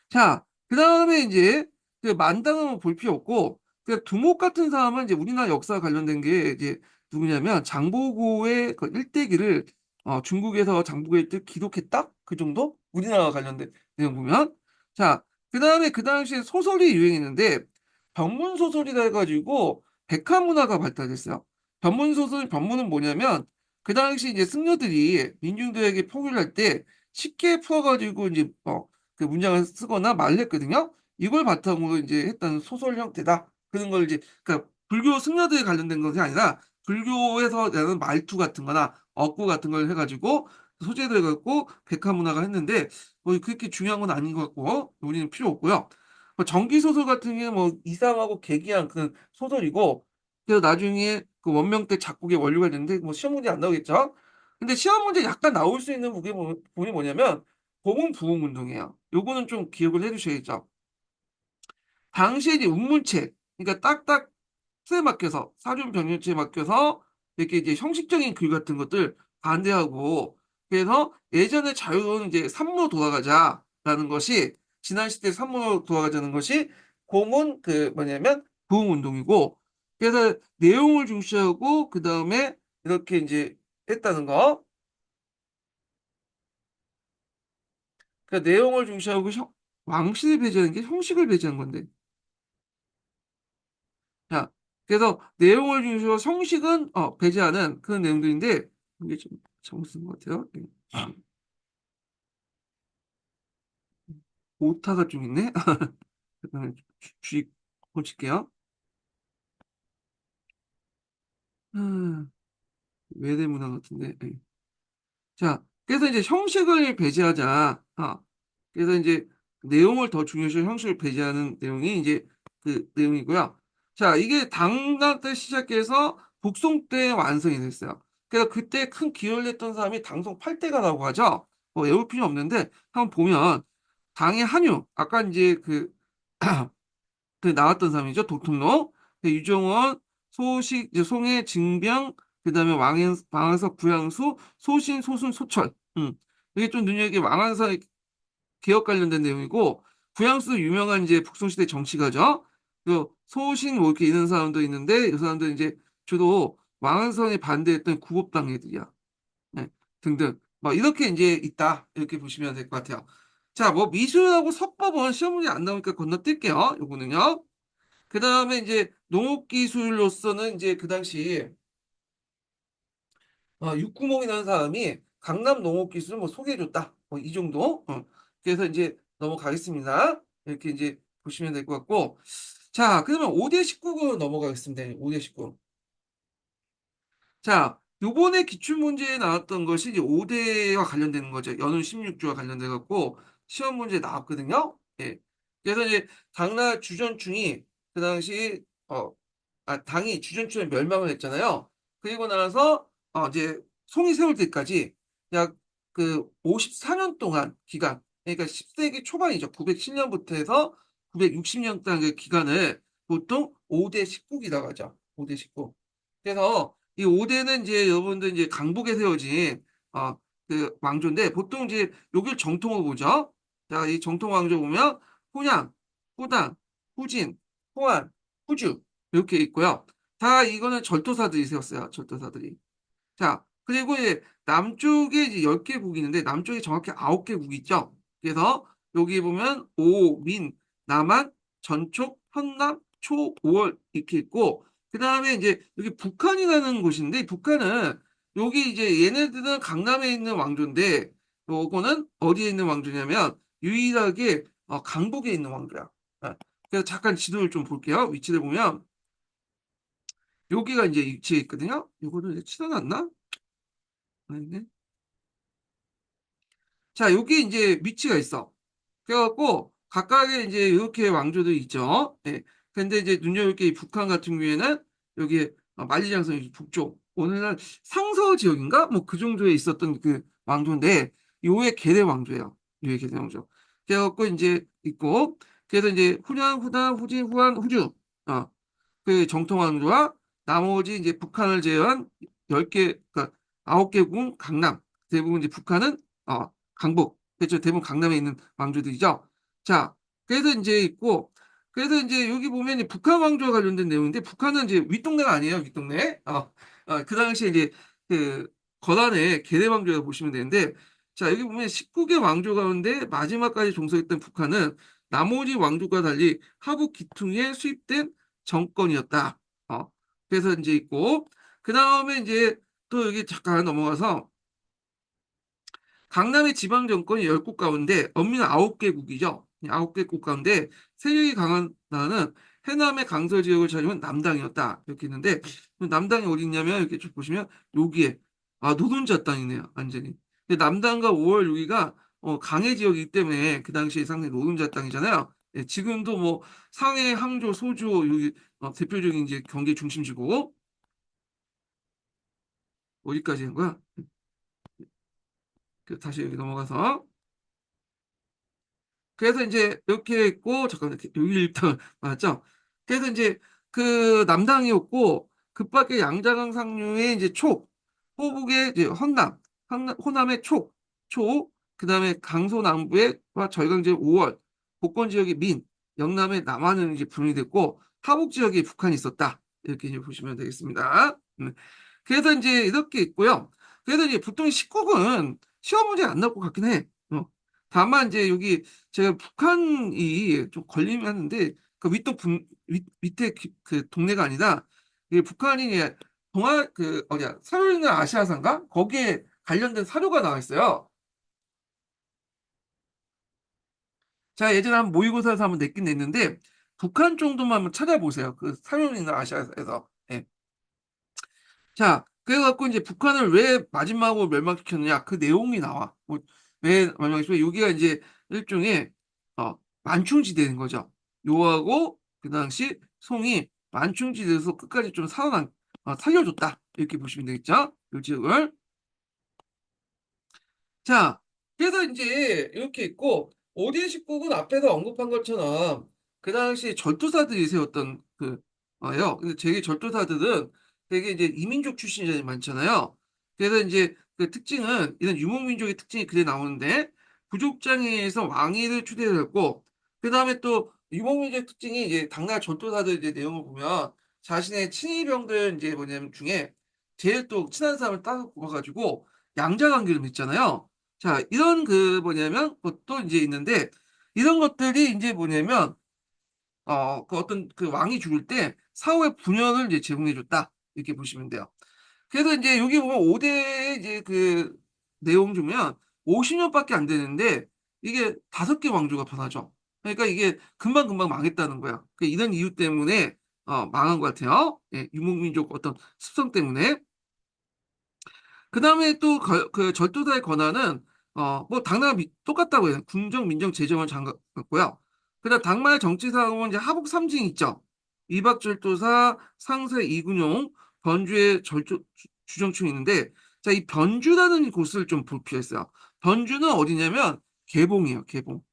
자, 그 다음에 이제 그 만당은 볼 필요 없고 그 두목 같은 사람은 이제 우리나라 역사 관련된 게 이제 누구냐면 장보고의 그 일대기를 중국에서 장보고의 뜻 기록했다 그 정도 우리나라와 관련된 내용 보면 자, 그 다음에 그 당시에 소설이 유행했는데 변문 소설이라 해가지고 백화 문화가 발달했어요. 변문은 뭐냐면 그 당시 이제 승려들이 민중들에게 포교를 할 때 쉽게 풀어가지고 이제 그 문장을 쓰거나 말을 했거든요. 이걸 바탕으로 이제 했던 소설 형태다. 그런 걸 이제, 그러니까 불교 승려들에 관련된 것이 아니라 불교에서 내는 말투 같은 거나 어구 같은 걸 해가지고 소재를 갖고 백화 문화가 했는데 뭐 그렇게 중요한 건 아닌 것 같고 우리는 필요 없고요. 뭐 전기 소설 같은 경우는 뭐 이상하고 괴기한 그 소설이고 그래서 나중에 그 원명 때 작곡의 원료가 되는데 뭐 시험 문제 안 나오겠죠? 근데 시험 문제 약간 나올 수 있는 부분이 뭐냐면 보문 부흥 운동이에요. 요거는 좀 기억을 해두셔야죠. 당시에 이제 운문체, 그러니까 딱딱 틀에 맡겨서 사륜 병렬체에 맡겨서 이렇게 이제 형식적인 글 같은 것들 반대하고 그래서 예전에 자유로운 이제 산무로 돌아가자라는 것이 지난 시대 산무로 돌아가자는 것이 고문 그 뭐냐면 부흥 운동이고 그래서 내용을 중시하고 그 다음에 이렇게 이제 했다는 거. 그러니까 내용을 중시하고 왕실을 배제하는 게 형식을 배제한 건데. 자, 그래서 내용을 중시하고 형식은 배제하는 그런 내용들인데 이게 좀 잘못 쓴 것 같아요. 오타가 좀 있네. 잠깐만 주의 고칠게요. 음, 외대문항 같은데. 예. 자, 그래서 이제 형식을 배제하자. 그래서 이제 내용을 더 중요시 형식을 배제하는 내용이 이제 그 내용이고요. 자, 이게 당나 때 시작해서 북송 때 완성이 됐어요. 그래서 그때 큰 기여를 했던 사람이 당송 8대가라고 하죠. 뭐 외울 필요 없는데 한번 보면 당의 한유, 아까 이제 그 나왔던 사람이죠. 도통로, 그 유정원, 소식, 이제 송해, 징병, 그다음에 왕에서 구양수, 소신, 소순, 소철. 이게 좀 눈여겨게 왕한서 개혁 관련된 내용이고 구양수 유명한 이제 북송시대 정치가죠. 그 소신 뭐 이렇게 있는 사람도 있는데 이 사람들 이제 주로 왕한성에 반대했던 구법당 애들이야. 네, 등등. 뭐 이렇게 이제 있다. 이렇게 보시면 될 것 같아요. 자, 뭐 미술하고 서법은 시험 문제 안 나오니까 건너뛸게요. 요거는요. 그 다음에 이제 농업기술로서는 이제 그 당시 육구몽이라는 사람이 강남 농업기술을 뭐 소개해줬다. 뭐 이 정도. 그래서 이제 넘어가겠습니다. 이렇게 이제 보시면 될 것 같고. 자, 그러면 5대 19로 넘어가겠습니다. 5대 19. 자, 요번에 기출문제에 나왔던 것이 이제 5대와 관련되는 거죠. 연운 16조와 관련돼 갖고 시험 문제에 나왔거든요. 예. 그래서 이제 당나 주전충이 그 당시 당이 주전층에 멸망을 했잖아요. 그리고 나서 이제 송이 세울 때까지 약 그 54년 동안 기간, 그러니까 10세기 초반이죠. 910년부터 해서 960년까지 기간을 보통 5대 19기라고 하죠. 5대 19. 그래서 이 5대는 이제 여러분들 이제 강북에 세워진 그 왕조인데 보통 이제 여길 정통으로 보죠. 자, 이 정통 왕조 보면 호양, 호당, 후진, 호안, 후주 이렇게 있고요. 다 이거는 절도사들이 세웠어요. 절도사들이. 자, 그리고 이제 남쪽에 이제 10개 국이 있는데 남쪽에 정확히 9개 국이 있죠. 그래서 여기 보면 오, 민, 남한, 전촉, 현남, 초, 5월 이렇게 있고 그다음에 이제 여기 북한이라는 곳인데 이 북한은 여기 이제 얘네들은 강남에 있는 왕조인데 요거는 어디에 있는 왕조냐면 유일하게 강북에 있는 왕조야. 그래서 잠깐 지도를 좀 볼게요. 위치를 보면 여기가 이제 위치에 있거든요. 이거를 치워놨나? 아니네. 자, 여기 이제 위치가 있어. 그래갖고 각각의 이제 이렇게 왕조들이 있죠. 예. 근데 이제 눈여볼 게 이 북한 같은 경우에는 여기 만리장성 북쪽 오늘날 상서 지역인가? 뭐 그 정도에 있었던 그 왕조인데 요게 계대 왕조예요. 요게 계대 왕조. 그래갖고 이제 있고 그래서 이제 후량, 후당, 후진, 후한, 후주. 그 정통왕조와 나머지 이제 북한을 제외한 10개, 그러니까 9개국은 강남, 대부분 이제 북한은 강북, 그렇죠. 대부분 강남에 있는 왕조들이죠. 자, 그래서 이제 있고, 그래서 이제 여기 보면 이제 북한 왕조와 관련된 내용인데, 북한은 이제 윗동네가 아니에요, 윗동네. 그 당시에 이제 그 거란의 계대 왕조가 보시면 되는데, 자, 여기 보면 19개 왕조 가운데 마지막까지 종속했던 북한은 나머지 왕조과 달리 하부 기퉁에 수입된 정권이었다. 그래서 이제 있고, 그 다음에 이제 또 여기 잠깐 넘어가서 강남의 지방 정권이 10국 가운데 엄민은 9개국이죠. 9개국 가운데 세력이 강한 나라는 해남의 강서 지역을 차지한 남당이었다. 이렇게 있는데 남당이 어디 있냐면 이렇게 쭉 보시면 여기에 노동자 땅이네요. 완전히. 근데 남당과 5월 6위가 강해 지역이기 때문에 그 당시에 상당히 노동자 땅이잖아요. 예, 지금도 뭐 상해, 항저, 소주 여기 대표적인 이제 경기 중심지고 어디까지 한 거야? 다시 여기 넘어가서 그래서 이제 이렇게 있고 잠깐만 여기 일단 맞죠? 그래서 이제 그 남당이었고 그밖에 양자강 상류의 이제 촉, 호북의 이제 호남의 촉, 그다음에 강서 남부의 절강제 5월, 복권 지역의 민, 영남의 남한은 이제 분리됐고 하북 지역에 북한이 있었다. 이렇게 이제 보시면 되겠습니다. 그래서 이제 이렇게 있고요. 그래서 이제 보통 19금 시험 문제 안 나올 것 같긴 해. 다만 이제 여기 제가 북한이 좀 걸리면 하는데 그 밑에 그 동네가 아니라 이 북한이 이제 그 어디야 사료있는 아시아사인가 거기에 관련된 사료가 나와 있어요. 제가 예전에 한 모의고사에서 한번 냈긴 냈는데 북한 정도만 한번 찾아보세요. 그 사료있는 아시아에서. 예. 자, 그래갖고 이제 북한을 왜 마지막으로 멸망시켰느냐 그 내용이 나와. 왜 멸망시켰냐? 여기가 이제 일종의 만충지대인 거죠. 요하고 그 당시 송이 만충지대에서 끝까지 좀 살려줬다 이렇게 보시면 되겠죠. 요 지역을. 자, 그래서 이제 이렇게 있고 오디엔 19군 앞에서 언급한 것처럼 그 당시 절도사들이 세웠던 요. 근데 되게 절도사들은 되게 이제 이민족 출신이 많잖아요. 그래서 이제 그 특징은 이런 유목민족의 특징이 그래 나오는데 부족장에서 왕위를 추대했고 그 다음에 또 유목민족 특징이 이제 당나라 절도사들 이제 내용을 보면 자신의 친위병들 이제 뭐냐면 중에 제일 또 친한 사람을 딱 뽑아가지고 양자 관계를 맺잖아요. 자, 이런 그 뭐냐면 것도 이제 있는데 이런 것들이 이제 뭐냐면 그 어떤 그 왕이 죽을 때 사후에 분열을 이제 제공해 줬다. 이렇게 보시면 돼요. 그래서 이제 여기 보면 5대 이제 그 내용 중면 50년밖에 안 되는데 이게 5개 왕조가 변하죠. 그러니까 이게 금방금방 망했다는 거야. 이런 이유 때문에 망한 것 같아요. 예, 유목민족 어떤 습성 때문에. 그 다음에 또 그 절도사의 권한은 뭐 당나라 똑같다고 해요. 궁정, 민정, 재정을 장악했고요. 그다음 당마의 정치사항은 이제 하복 삼징 있죠. 위박절도사, 상세 이군용, 변주의 주정충이 있는데 자, 이 변주라는 곳을 좀 볼 필요가 있어요. 변주는 어디냐면 개봉이에요. 개봉.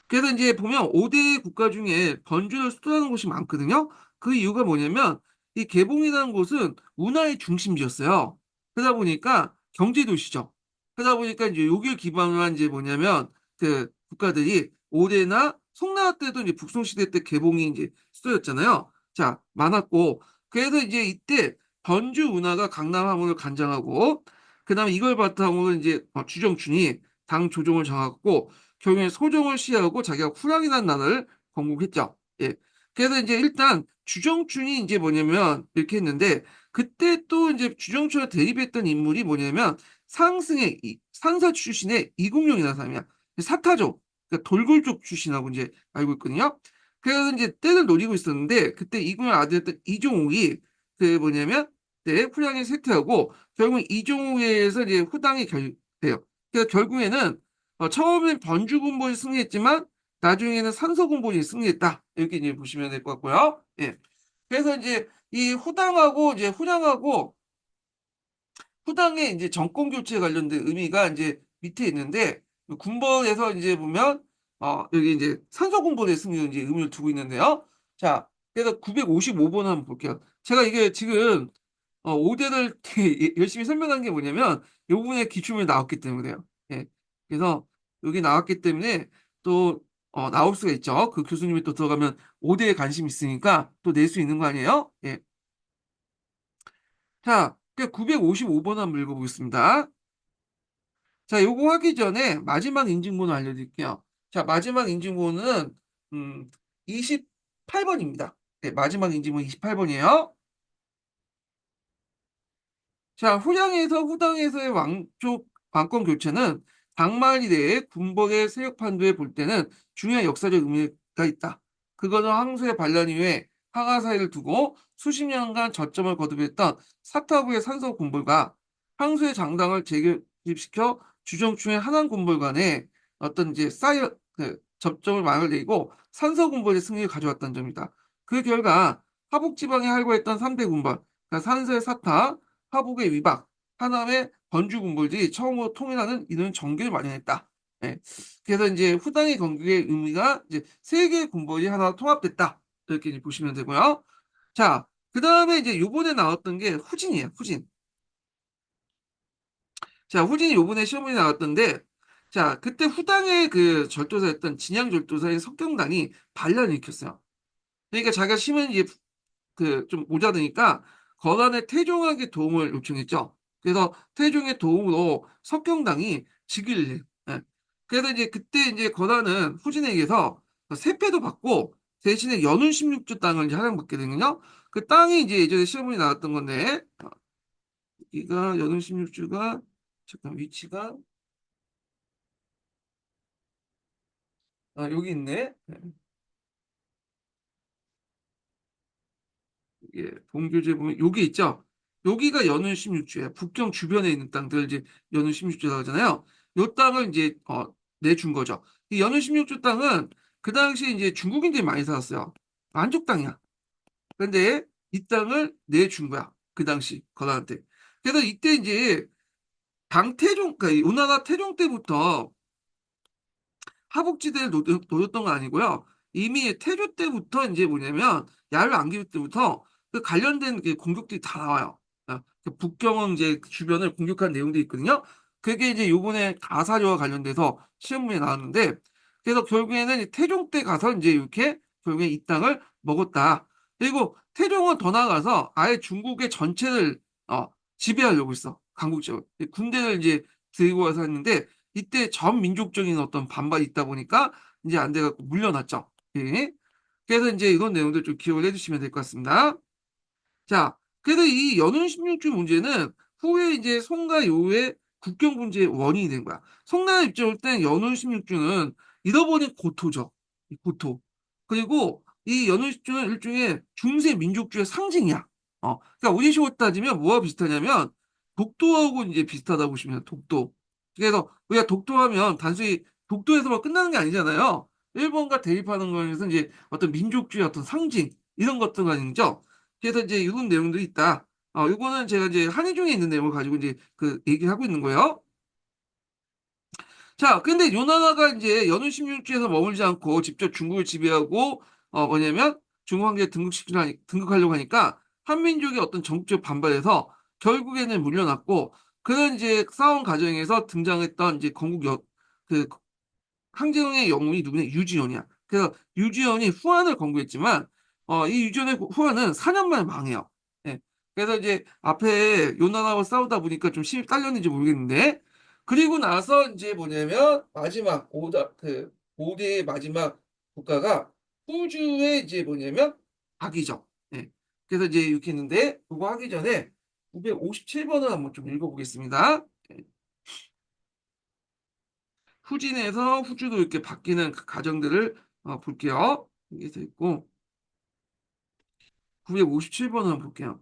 그래서 이제 보면 5대 국가 중에 번주를 수도하는 곳이 많거든요. 그 이유가 뭐냐면 이 개봉이라는 곳은 문화의 중심지였어요. 그러다 보니까 경제 도시죠. 그러다 보니까 이제 여기를 기반으로 한 이제 뭐냐면 그 국가들이 5대나 송나라 때도 이제 북송 시대 때 개봉이 이제 수도였잖아요. 자, 많았고 그래서 이제 이때 번주 문화가 강남 함흥을 관장하고 그다음에 이걸 바탕으로 이제 주정춘이 당 조정을 정하고 결국에 소정을 시해하고 자기가 후랑이라는 나라를 건국했죠. 예. 그래서 이제 일단 주정춘이 이제 뭐냐면 이렇게 했는데 그때 또 이제 주정춘과 대립했던 인물이 뭐냐면 상사 출신의 이공룡이라는 사람이야. 사타족, 그러니까 돌굴족 출신하고 이제 알고 있거든요. 그래서 이제 때를 노리고 있었는데 그때 이공룡 아들이었던 이종욱이 그 뭐냐면 때 후랑이 쇠퇴하고 결국 이종욱에 의해서 이제 후당이 돼요. 그래서 결국에는 처음엔 번주군본이 승리했지만 나중에는 산서군본이 승리했다. 이렇게 이제 보시면 될 것 같고요. 예. 그래서 이제 이 후당하고 이제 후당의 이제 정권 교체 관련된 의미가 이제 밑에 있는데 군번에서 이제 보면 여기 이제 산서군본의 승리를 이제 의미를 두고 있는데요. 자, 그래서 955번 한번 볼게요. 제가 이게 지금 5대를 열심히 설명한 게 뭐냐면 이 부분에 기출문이 나왔기 때문에요. 예. 그래서 여기 나왔기 때문에 또 나올 수가 있죠. 그 교수님이 또 들어가면 5대에 관심 있으니까 또 낼 수 있는 거 아니에요? 예. 자, 955번 한번 읽어보겠습니다. 자, 요거 하기 전에 마지막 인증번호 알려드릴게요. 자, 마지막 인증번호는 28번입니다. 네, 마지막 인증번호 28번이에요. 자, 후당에서의 왕족 왕권 교체는 당만이 대해 군벌의 세력 판도에 볼 때는 중요한 역사적 의미가 있다. 그것은 항소의 반란 이후에 항하 사이를 두고 수십 년간 저점을 거듭했던 사타부의 산서 군벌과 항소의 장당을 재결집시켜 주정충의 하남 군벌 간에 어떤 이제 접점을 막을 내고 산서 군벌의 승리를 가져왔다는 점이다. 그 결과 하북 지방에 활보했던 3대 군벌, 그러니까 산서의 사타, 화북의 위박, 하남의 번주 군벌들이 처음으로 통일하는 이런 정계를 마련했다. 예. 그래서 이제 후당의 건국의 의미가 이제 세 개의 군벌이 하나 통합됐다. 이렇게 이제 보시면 되고요. 자, 그 다음에 이제 요번에 나왔던 게 후진이에요. 후진. 자, 후진이 요번에 시험에 나왔던데, 자, 그때 후당의 그 절도사였던 진양 절도사인 석경단이 반란을 일으켰어요. 그러니까 자기가 심은 이제 그 좀 모자르니까 건한의 태종에게 도움을 요청했죠. 그래서 태종의 도움으로 석경당이 즉위를 해요. 예. 그래서 이제 그때 이제 건한은 후진에게서 세패도 받고 대신에 연운 16주 땅을 이제 할양받게 되거든요. 그 땅이 이제 예전에 시험문이 나왔던 건데, 여기가 연운 16주가 잠깐 위치가 여기 있네. 예, 봉교제 보면 여기 있죠. 여기가 연운 16주예요. 북경 주변에 있는 땅들 이제 연운 16주라고 하잖아요. 요 땅을 이제 내준 거죠. 이 연운 16주 땅은 그 당시 이제 중국인들이 많이 살았어요. 만족 땅이야. 근데 이 땅을 내준 거야. 그 당시 건한한테. 그래서 이때 이제 당태종, 그러니까 우나라 태종 때부터 하복지대를 노렸던 건 아니고요. 이미 태조 때부터 이제 뭐냐면 야를 안길 때부터 그 관련된 그 공격들이 다 나와요. 그 북경은 이제 주변을 공격한 내용들이 있거든요. 그게 이제 요번에 가사료와 관련돼서 시험문에 나왔는데 그래서 결국에는 태종 때 가서 이제 이렇게 결국에 이 땅을 먹었다. 그리고 태종은 더 나아가서 아예 중국의 전체를 지배하려고 했어. 강국적으로. 군대를 이제 들고 와서 했는데 이때 전 민족적인 어떤 반발이 있다 보니까 이제 안 돼갖고 물려놨죠. 예. 그래서 이제 이런 내용들 좀 기억을 해주시면 될 것 같습니다. 자, 그래서 이 연운 16주 문제는 후에 이제 송과 요의 국경 문제의 원인이 된 거야. 송나라 입장을 땐 연운 16주는 잃어버린 고토죠. 이 고토. 그리고 이 연운 16주는 일종의 중세 민족주의 상징이야. 그러니까 우리식으로 따지면 뭐와 비슷하냐면 독도하고 이제 비슷하다고 보시면 돼요. 독도. 그래서 우리가 독도하면 단순히 독도에서만 끝나는 게 아니잖아요. 일본과 대립하는 거에서 이제 어떤 민족주의 어떤 상징 이런 것들가 있죠. 그래서 이제 이런 내용들이 있다. 이거는 제가 이제 한의중에 있는 내용을 가지고 이제 그 얘기를 하고 있는 거예요. 자, 근데 요나라가 이제 연운 16주에서 머물지 않고 직접 중국을 지배하고, 뭐냐면 중국 황제에 등극하려고 하니까 한민족의 어떤 정치적 반발에서 결국에는 물려났고, 그런 이제 싸움 과정에서 등장했던 이제 그 항쟁의 영웅이 누구냐? 유지원이야. 그래서 유지원이 후한을 건국했지만 이 유지원의 후한은 4년 만에 망해요. 예. 그래서 이제 앞에 요나나와 싸우다 보니까 좀 힘이 딸렸는지 모르겠는데 그리고 나서 이제 뭐냐면 마지막 오대의 마지막 국가가 호주의 이제 뭐냐면 박이죠. 예. 그래서 이제 이렇게 했는데 그거 하기 전에 957번을 한번 좀 읽어보겠습니다. 예. 후진에서 후주로 이렇게 바뀌는 그 과정들을 볼게요. 여기서 있고 957번을 한번 볼게요.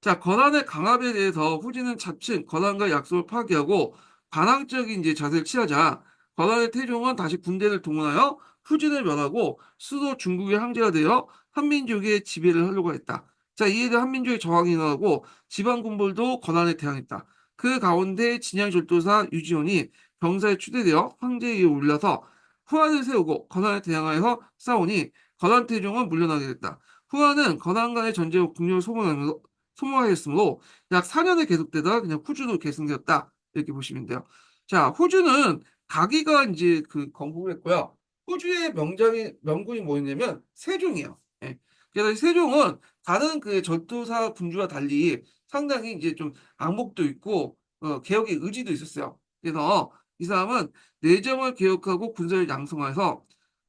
자, 권한의 강압에 대해서 후진은 차츰 권한과 약속을 파기하고 반항적인 이제 자세를 취하자 권한의 태종은 다시 군대를 동원하여 후진을 멸하고 수도 중국의 황제가 되어 한민족의 지배를 하려고 했다. 자, 이에 대해 한민족의 저항이 일어나고 지방 군벌도 권한에 대항했다. 그 가운데 진양 절도사 유지원이 병사에 추대되어 황제에 올라서 후한을 세우고 권한에 대항하여서 싸우니 권한 태종은 물러나게 됐다. 후한은 권한 간의 전쟁을 국력을 소모하였으므로 약 4년을 계속되다 그냥 호주로 계승되었다. 이렇게 보시면 돼요. 자, 호주는 가기가 이제 그 건국을 했고요. 호주의 명군이 뭐였냐면 세종이에요. 예. 그래서 이 세종은 다른 그 전투사 군주와 달리 상당히 이제 좀 악목도 있고 개혁의 의지도 있었어요. 그래서 이 사람은 내정을 개혁하고 군사를 양성해서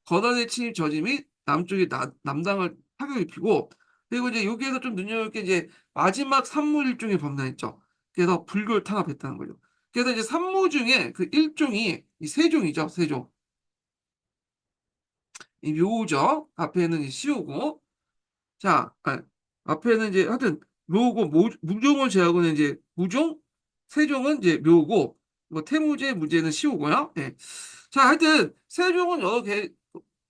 거단의 침입 저지 및 남쪽의 남당을 타격 입히고 그리고 이제 여기에서 좀 눈여볼 게 이제 마지막 산무 일종의 범람했죠. 그래서 불교를 탄압했다는 거죠. 그래서 이제 산무 중에 그 일종이 이 세종이죠. 세종. 이 묘죠. 앞에는 이 시오고. 자, 앞에는 이제 하여튼 묘고 무종을 제하고는 이제 무종, 세종은 이제 묘고 뭐 태무제, 무제는 시오고요. 예. 자, 하여튼 세종은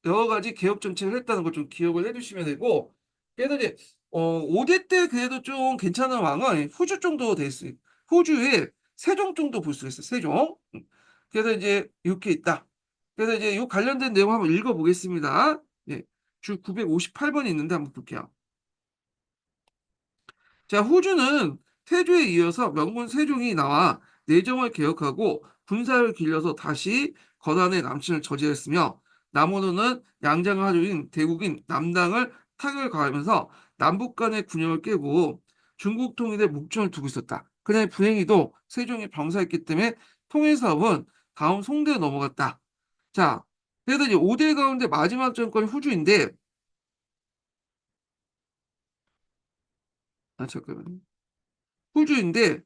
여러 가지 개혁 정책을 했다는 걸 좀 기억을 해두시면 되고, 그래도 이제 5대 때 그래도 좀 괜찮은 왕은 후주 정도 될 수, 호주에 세종 정도 볼 수 있어요. 세종. 그래서 이제 이렇게 있다. 그래서 이제 이 관련된 내용 한번 읽어보겠습니다. 예. 주 958번이 있는데 한번 볼게요. 자, 호주는 태조에 이어서 명군 세종이 나와 내정을 개혁하고 군사를 길러서 다시 거단의 남친을 저지했으며 남원호는 양장 하류인 대국인 남당을 타격을 가하면서 남북 간의 균형을 깨고 중국 통일에 목전을 두고 있었다. 그냥 불행히도 세종이 병사였기 때문에 통일 사업은 다음 송대로 넘어갔다. 자, 그래도 이제 5대 가운데 마지막 정권이 후주인데, 잠깐만요. 호주인데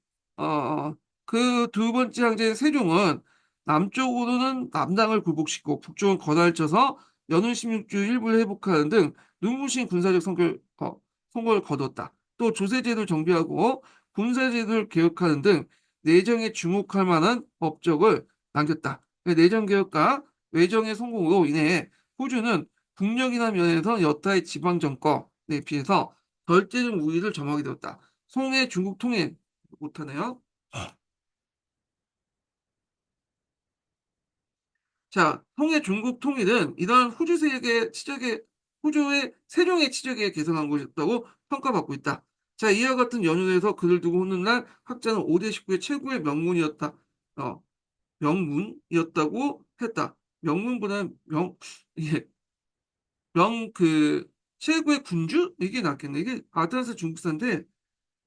그 두 번째 황제 세종은 남쪽으로는 남당을 굴복시키고 북쪽은 거단을 쳐서 연운 16주 일부를 회복하는 등 눈부신 군사적 성과를 거뒀다. 또 조세제도를 정비하고 군사제도를 개혁하는 등 내정에 주목할 만한 업적을 남겼다. 내정 개혁과 외정의 성공으로 인해 호주는 국력이나 면에서 여타의 지방 정권에 비해서 절대적 우위를 점하게 되었다. 송해 중국 통일 못하네요. 자, 송해 중국 통일은 이러한 후주 세력의 치적에 후주의 세종의 치적에 개성한 것이었다고 평가받고 있다. 자, 이와 같은 연유에서 그를 두고 오늘날 학자는 5대 19의 최고의 명문이었다. 어, 명문이었다고 했다. 명문보다는 예, 최고의 군주? 이게 낫겠네. 이게 아틀란스 중국사인데,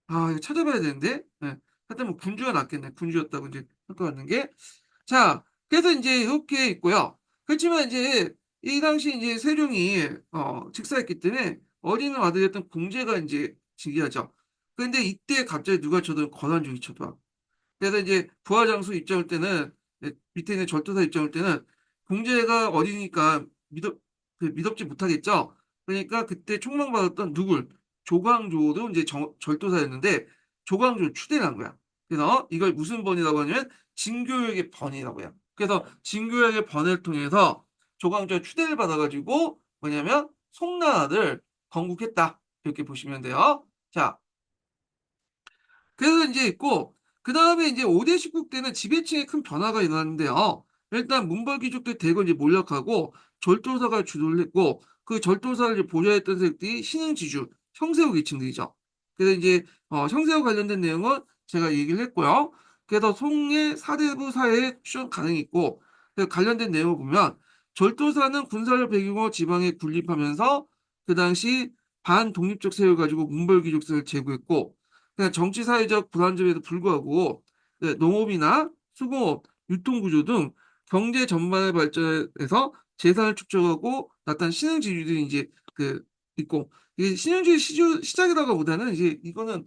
이거 찾아봐야 되는데. 네. 하여튼 뭐 군주가 낫겠네. 군주였다고 이제 평가받는 게. 자, 그래서 이제 이렇게 있고요. 그렇지만 이제 이 당시 이제 세종이 직사했기 때문에 어리는 아들이었던 공제가 이제 즉위하죠. 근데 이때 갑자기 누가 쳐도 권한종이 쳐도 그래서 이제 부하장수 입장할 때는 밑에 있는 절도사 입장할 때는 공제가 어리니까 믿업지 못하겠죠. 그러니까 그때 총망받았던 누굴 조광조도 이제 절도사였는데 조광조를 추대를 한 거야. 그래서 이걸 무슨 번이라고 하냐면 진교육의 번이라고 해요. 그래서 진교육의 번을 통해서 조광조가 추대를 받아가지고 뭐냐면 송나라를 건국했다. 이렇게 보시면 돼요. 자, 그래서 이제 있고, 그 다음에 이제 5대 19 때는 지배층에 큰 변화가 일어났는데요. 일단 문벌귀족들 대거 이제 몰락하고 절도사가 주도를 했고, 그 절도사를 이제 보좌했던 세력들이 신흥지주, 형세우 계층들이죠. 그래서 이제 형세우 관련된 내용은 제가 얘기를 했고요. 그래서 송해 사대부 사회에 추천 가능이 있고, 그 관련된 내용을 보면 절도사는 군사를 배경으로 지방에 군립하면서 그 당시 반독립적 세력을 가지고 문벌귀족들을 제거했고, 그냥 정치 사회적 불안정에도 불구하고 농업이나 수공업, 유통구조 등 경제 전반의 발전에서 재산을 축적하고 나타난 신흥지주들이 이제 그 있고 이게 신흥주의 시작이라고보다는 이제 이거는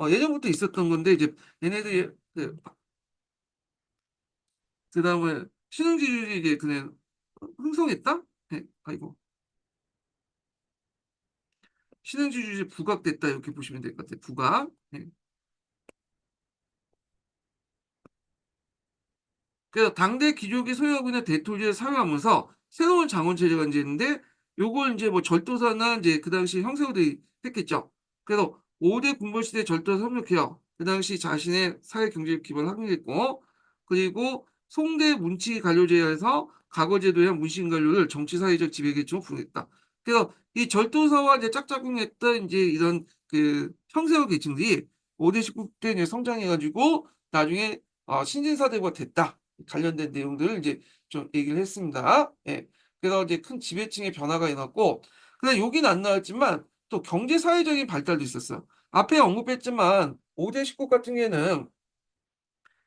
예전부터 있었던 건데 이제 얘네들이 그다음에 신흥지주들이 이제 그냥 흥성했다? 네, 아이고 신흥지주들이 부각됐다 이렇게 보시면 될 것 같아요. 부각. 네. 그래서 당대 귀족이 소유하고 있는 대토지를 사유하면서 새로운 장원 체제가 이제 있는데 요걸 이제 뭐 절도사나 이제 그 당시 형세우들이 했겠죠. 그래서 5대 군벌 시대 절도사 협력해요. 그 당시 자신의 사회 경제적 기반을 확립했고 그리고 송대 문치 관료제에서 과거제도에 한 문신 관료를 정치 사회적 지배계층으로 부르겠다. 그래서 이 절도사와 이제 짝짝꿍했던 이제 이런 그 형세우 계층들이 5대 19대 이제 성장해가지고 나중에 신진사대부가 됐다. 관련된 내용들을 이제 좀 얘기를 했습니다. 예. 그래서 이제 큰 지배층의 변화가 일어났고, 근데 여기는 안 나왔지만 또 경제 사회적인 발달도 있었어요. 앞에 언급했지만 5대 19 같은 경우에는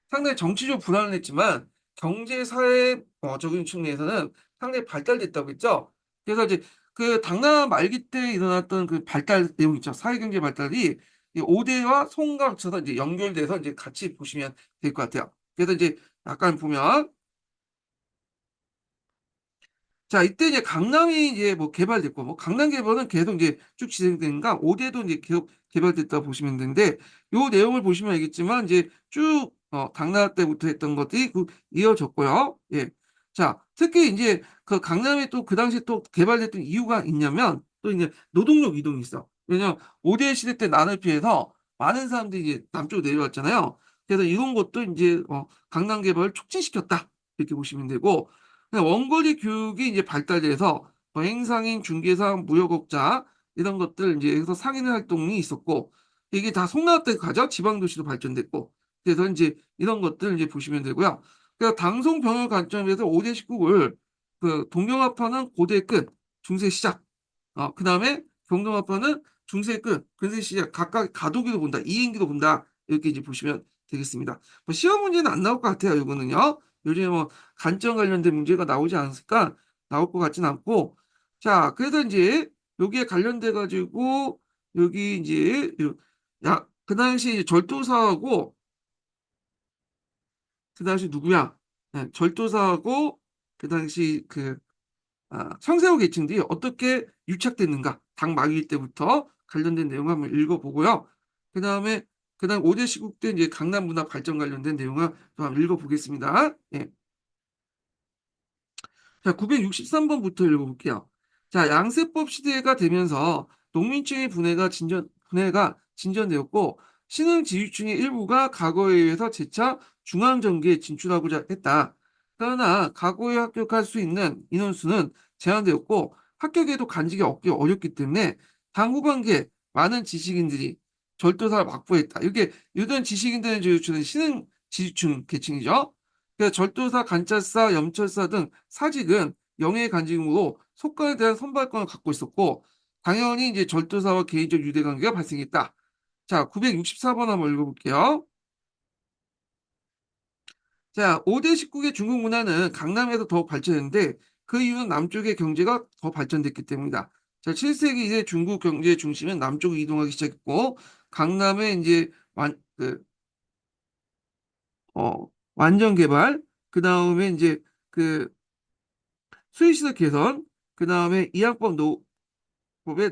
상당히 정치적 불안을 했지만 경제 사회적인 측면에서는 상당히 발달됐다고 했죠. 그래서 이제 그 당나라 말기 때 일어났던 그 발달 내용 있죠. 사회경제 발달이 이 5대와 송과 합쳐서 이제 연결돼서 이제 같이 보시면 될 것 같아요. 그래서 이제 약간 보면 자, 이때 이제 강남이 이제 뭐 개발됐고, 뭐 강남 개발은 계속 이제 쭉 진행되니까 5대도 이제 계속 개발됐다 보시면 되는데, 요 내용을 보시면 알겠지만, 이제 쭉, 당나라 때부터 했던 것들이 이어졌고요. 예. 자, 특히 이제 그 강남에 또 그 당시에 또 개발됐던 이유가 있냐면, 또 이제 노동력 이동이 있어. 왜냐면 5대 시대 때 난을 피해서 많은 사람들이 이제 남쪽으로 내려왔잖아요. 그래서 이런 것도 이제, 강남 개발을 촉진시켰다. 이렇게 보시면 되고, 원거리 교육이 이제 발달돼서 행상인, 중개사, 무역업자 이런 것들 이제 해서 상인 활동이 있었고 이게 다 송나라 때 가죠. 지방 도시도 발전됐고 그래서 이제 이런 것들 이제 보시면 되고요. 그래서 당송 병역 관점에서 5대 19을 그 동경화파는 고대 끝, 중세 시작. 그 다음에 경동화파는 중세 끝, 근세 시작. 각각 가도기도 본다, 이인기도 본다. 이렇게 이제 보시면 되겠습니다. 뭐 시험 문제는 안 나올 것 같아요. 이거는요. 요즘에 뭐 간점 관련된 문제가 나오지 않을까 나올 것 같진 않고. 자, 그래서 이제 여기에 관련돼 가지고 여기 이제 그 당시 이제 절도사하고 그 당시 누구야? 네, 절도사하고 그 당시 상세호 계층들이 어떻게 유착됐는가? 당 말기 때부터 관련된 내용 한번 읽어보고요. 그다음 5대 시국 때 이제 강남 문화 발전 관련된 내용을 또 한번 읽어보겠습니다. 예. 자, 963번부터 읽어볼게요. 자, 양세법 시대가 되면서 농민층의 분해가 진전되었고, 신흥 지휘층의 일부가 과거에 의해서 재차 중앙정계에 진출하고자 했다. 그러나 과거에 합격할 수 있는 인원수는 제한되었고, 합격에도 간직이 얻기 어렵기 때문에 당 후반기에 많은 지식인들이 절도사를 확보했다. 이게 이런 지식인들은 주는 신흥 지휘층 계층이죠. 그래서 절도사, 간찰사, 염찰사 등 사직은 영예의 간직으로 속관에 대한 선발권을 갖고 있었고, 당연히 이제 절도사와 개인적 유대관계가 발생했다. 자, 964번 한번 읽어볼게요. 자, 5대 19의 중국 문화는 강남에서 더 발전했는데 그 이유는 남쪽의 경제가 더 발전됐기 때문이다. 자, 7세기 이래 중국 경제의 중심은 남쪽으로 이동하기 시작했고, 강남에 이제 완전 개발, 그 다음에 이제 그 수의시설 개선, 그 다음에 이학법의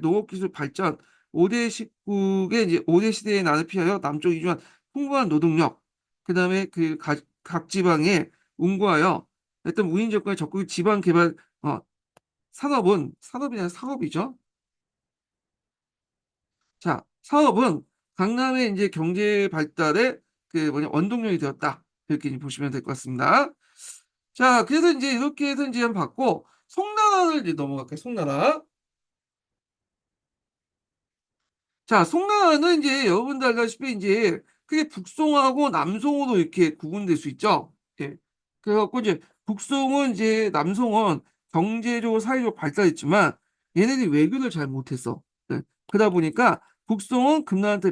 농업기술 발전, 5대 식국의 이제 5대 시대의 난을 피하여 남쪽 이주한 풍부한 노동력, 그 다음에 각 지방에 운구하여 어떤 무인 정권의 적극 지방 개발, 산업이 아니라 사업이죠. 자, 사업은 강남의 이제 경제 발달의 원동력이 되었다. 이렇게 이제 보시면 될 것 같습니다. 자, 그래서 이제 이렇게 해서 이제 한번 봤고, 송나라를 이제 넘어갈게요. 송나라. 자, 송나라는 이제 여러분들 알다시피 이제 크게 북송하고 남송으로 이렇게 구분될 수 있죠. 예. 그래갖고 이제 북송은 이제 남송은 경제적으로 사회적으로 발달했지만 얘네들이 외교를 잘 못했어. 예. 그러다 보니까 북송은 금나라한테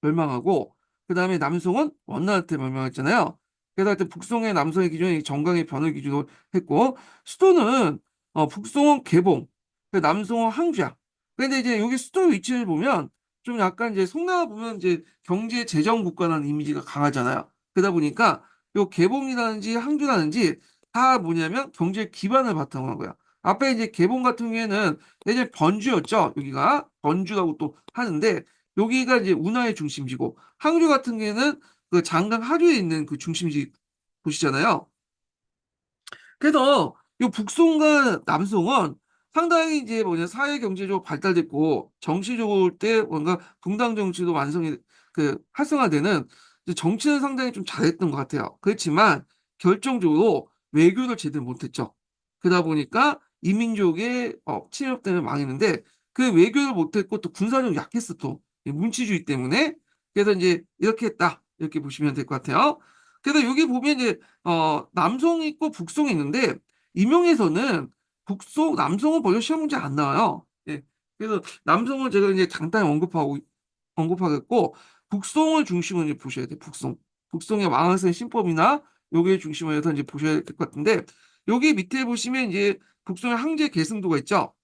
멸망하고 그다음에 남송은 원나라한테 멸망했잖아요. 그래서 하여튼 북송의 남송의 기준이 정강의 변을 기준으로 했고 수도는 북송은 개봉, 남송은 항주야. 근데 이제 여기 수도 위치를 보면 좀 약간 이제 송나라 보면 이제 경제 재정 국가라는 이미지가 강하잖아요. 그러다 보니까 요 개봉이라든지 항주라든지 다 뭐냐면 경제 기반을 바탕으로 한 거야. 앞에 이제 개봉 같은 경우에는 예전에 번주였죠. 여기가 번주라고 또 하는데 여기가 이제 운하의 중심지고 항주 같은 경우에는 그 장강 하류에 있는 그 중심지 도시잖아요. 그래서 이 북송과 남송은 상당히 이제 뭐냐 사회 경제적으로 발달됐고 정치적으로 때 뭔가 분당 정치도 완성이 활성화되는 이제 정치는 상당히 좀 잘했던 것 같아요. 그렇지만 결정적으로 외교를 제대로 못했죠. 그러다 보니까 이민족의 침입 때문에 망했는데 그 외교를 못했고 또 군사력이 약했어 또 이 문치주의 때문에 그래서 이제 이렇게 했다 이렇게 보시면 될 것 같아요. 그래서 여기 보면 이제 남송이 있고 북송이 있는데 임용에서는 남송은 별로 시험 문제 안 나와요. 예. 그래서 남송은 제가 이제 간단히 언급하겠고, 북송을 중심으로 이제 보셔야 돼요. 북송의 왕한성 신법이나 요게 중심으로 해서 이제 보셔야 될 것 같은데, 여기 밑에 보시면 이제 북송의 항제 계승도가 있죠.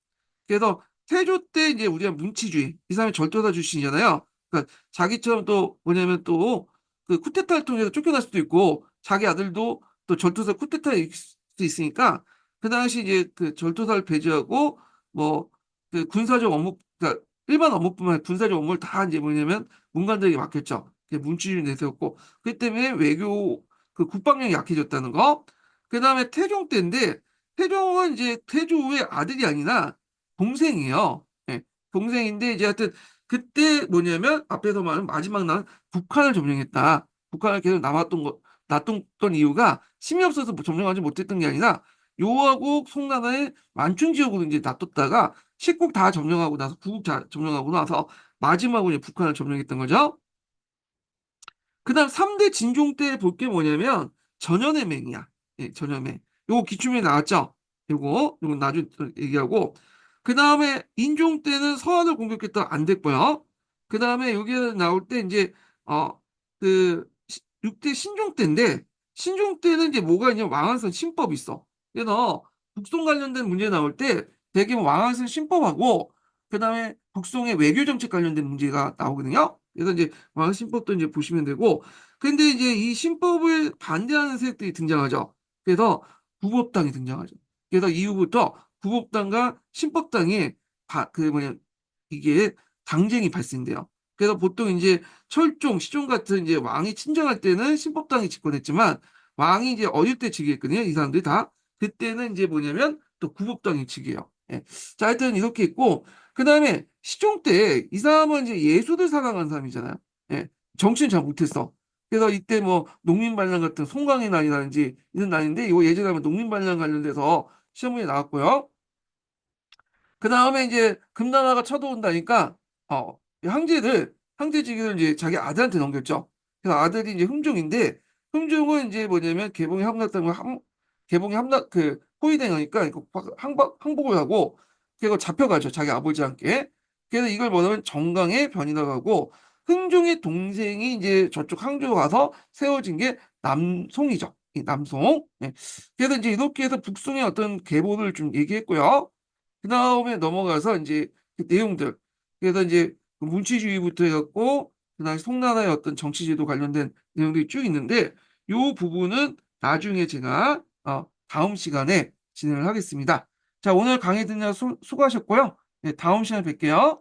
그래서 태조 때 이제 우리가 문치주의, 이 사람이 절도사 출신이잖아요. 그러니까 자기처럼 또 뭐냐면 또 그 쿠데타를 통해서 쫓겨날 수도 있고 자기 아들도 또 절도사 쿠데타에 있을 수도 있으니까 그 당시 이제 그 절도사를 배제하고 뭐 그 군사적 업무, 그러니까 일반 업무뿐만 아니라 군사적 업무를 다 이제 뭐냐면 문관들에게 맡겼죠. 문치주의 내세웠고 그 때문에 외교 그 국방력이 약해졌다는 거. 그 다음에 태종 때인데 태종은 이제 태조의 아들이 아니라 동생이에요. 예, 동생인데 이제 하여튼 그때 뭐냐면 앞에서 말한 마지막 날 북한을 점령했다. 북한을 계속 놔뒀던 이유가 힘이 없어서 뭐 점령하지 못했던 게 아니라 요하고 송나라의 만춘 지역으로 이제 놔뒀다가 식국 다 점령하고 나서 구국 다 점령하고 나서 마지막으로 이제 북한을 점령했던 거죠. 그다음 3대 진종 때 볼 게 뭐냐면 전연해맹이야. 예, 전연해. 요거 기출문제 나왔죠? 요건 나중에 또 얘기하고, 그 다음에 인종 때는 서한을 공격했다 안 됐고요. 그 다음에 여기에 나올 때 이제 그 6대 신종 때인데, 신종 때는 이제 뭐가 있냐면 왕한선 신법이 있어. 그래서 북송 관련된 문제 나올 때 대개 왕한선 신법하고 그 다음에 북송의 외교 정책 관련된 문제가 나오거든요. 그래서 이제 왕한선 신법도 이제 보시면 되고, 근데 이제 이 신법을 반대하는 세력들이 등장하죠. 그래서 구법당이 등장하죠. 그래서 이후부터 구법당과 신법당이 그 뭐냐 이게 당쟁이 발생돼요. 그래서 보통 이제 철종, 시종 같은 이제 왕이 친정할 때는 신법당이 집권했지만 왕이 이제 어릴 때 즉위했거든요. 이 사람들이 다. 그때는 이제 뭐냐면 또 구법당이 즉위해요. 예. 자, 하여튼 이렇게 있고 그다음에 시종 때 이 사람은 이제 예수를 사랑한 사람이잖아요. 예. 정치는 잘 못했어. 그래서 이때 뭐 농민반란 같은 송강의 난이라든지 이런 난인데 이거 예전에 하면 농민반란 관련돼서 시험문제 나왔고요. 그 다음에 이제 금나라가 쳐들어온다니까 이 황제직을 이제 자기 아들한테 넘겼죠. 그래서 아들이 이제 흥종인데 흥종은 이제 뭐냐면 개봉이 함락 그 포위당하니까 이거 항복을 하고 그리고 잡혀가죠. 자기 아버지와 함께. 그래서 이걸 뭐냐면 정강의 변이라고 하고 흥종의 동생이 이제 저쪽 항저우 가서 세워진 게 남송이죠. 이 남송. 네. 그래서 이제 이렇게 해서 북송의 어떤 계보를 좀 얘기했고요. 그 다음에 넘어가서 이제 그 내용들. 그래서 이제 그 문치주의부터 해갖고, 그다음에 송나라의 어떤 정치제도 관련된 내용들이 쭉 있는데, 요 부분은 나중에 제가, 다음 시간에 진행을 하겠습니다. 자, 오늘 강의 듣느라 수고하셨고요. 네, 다음 시간에 뵐게요.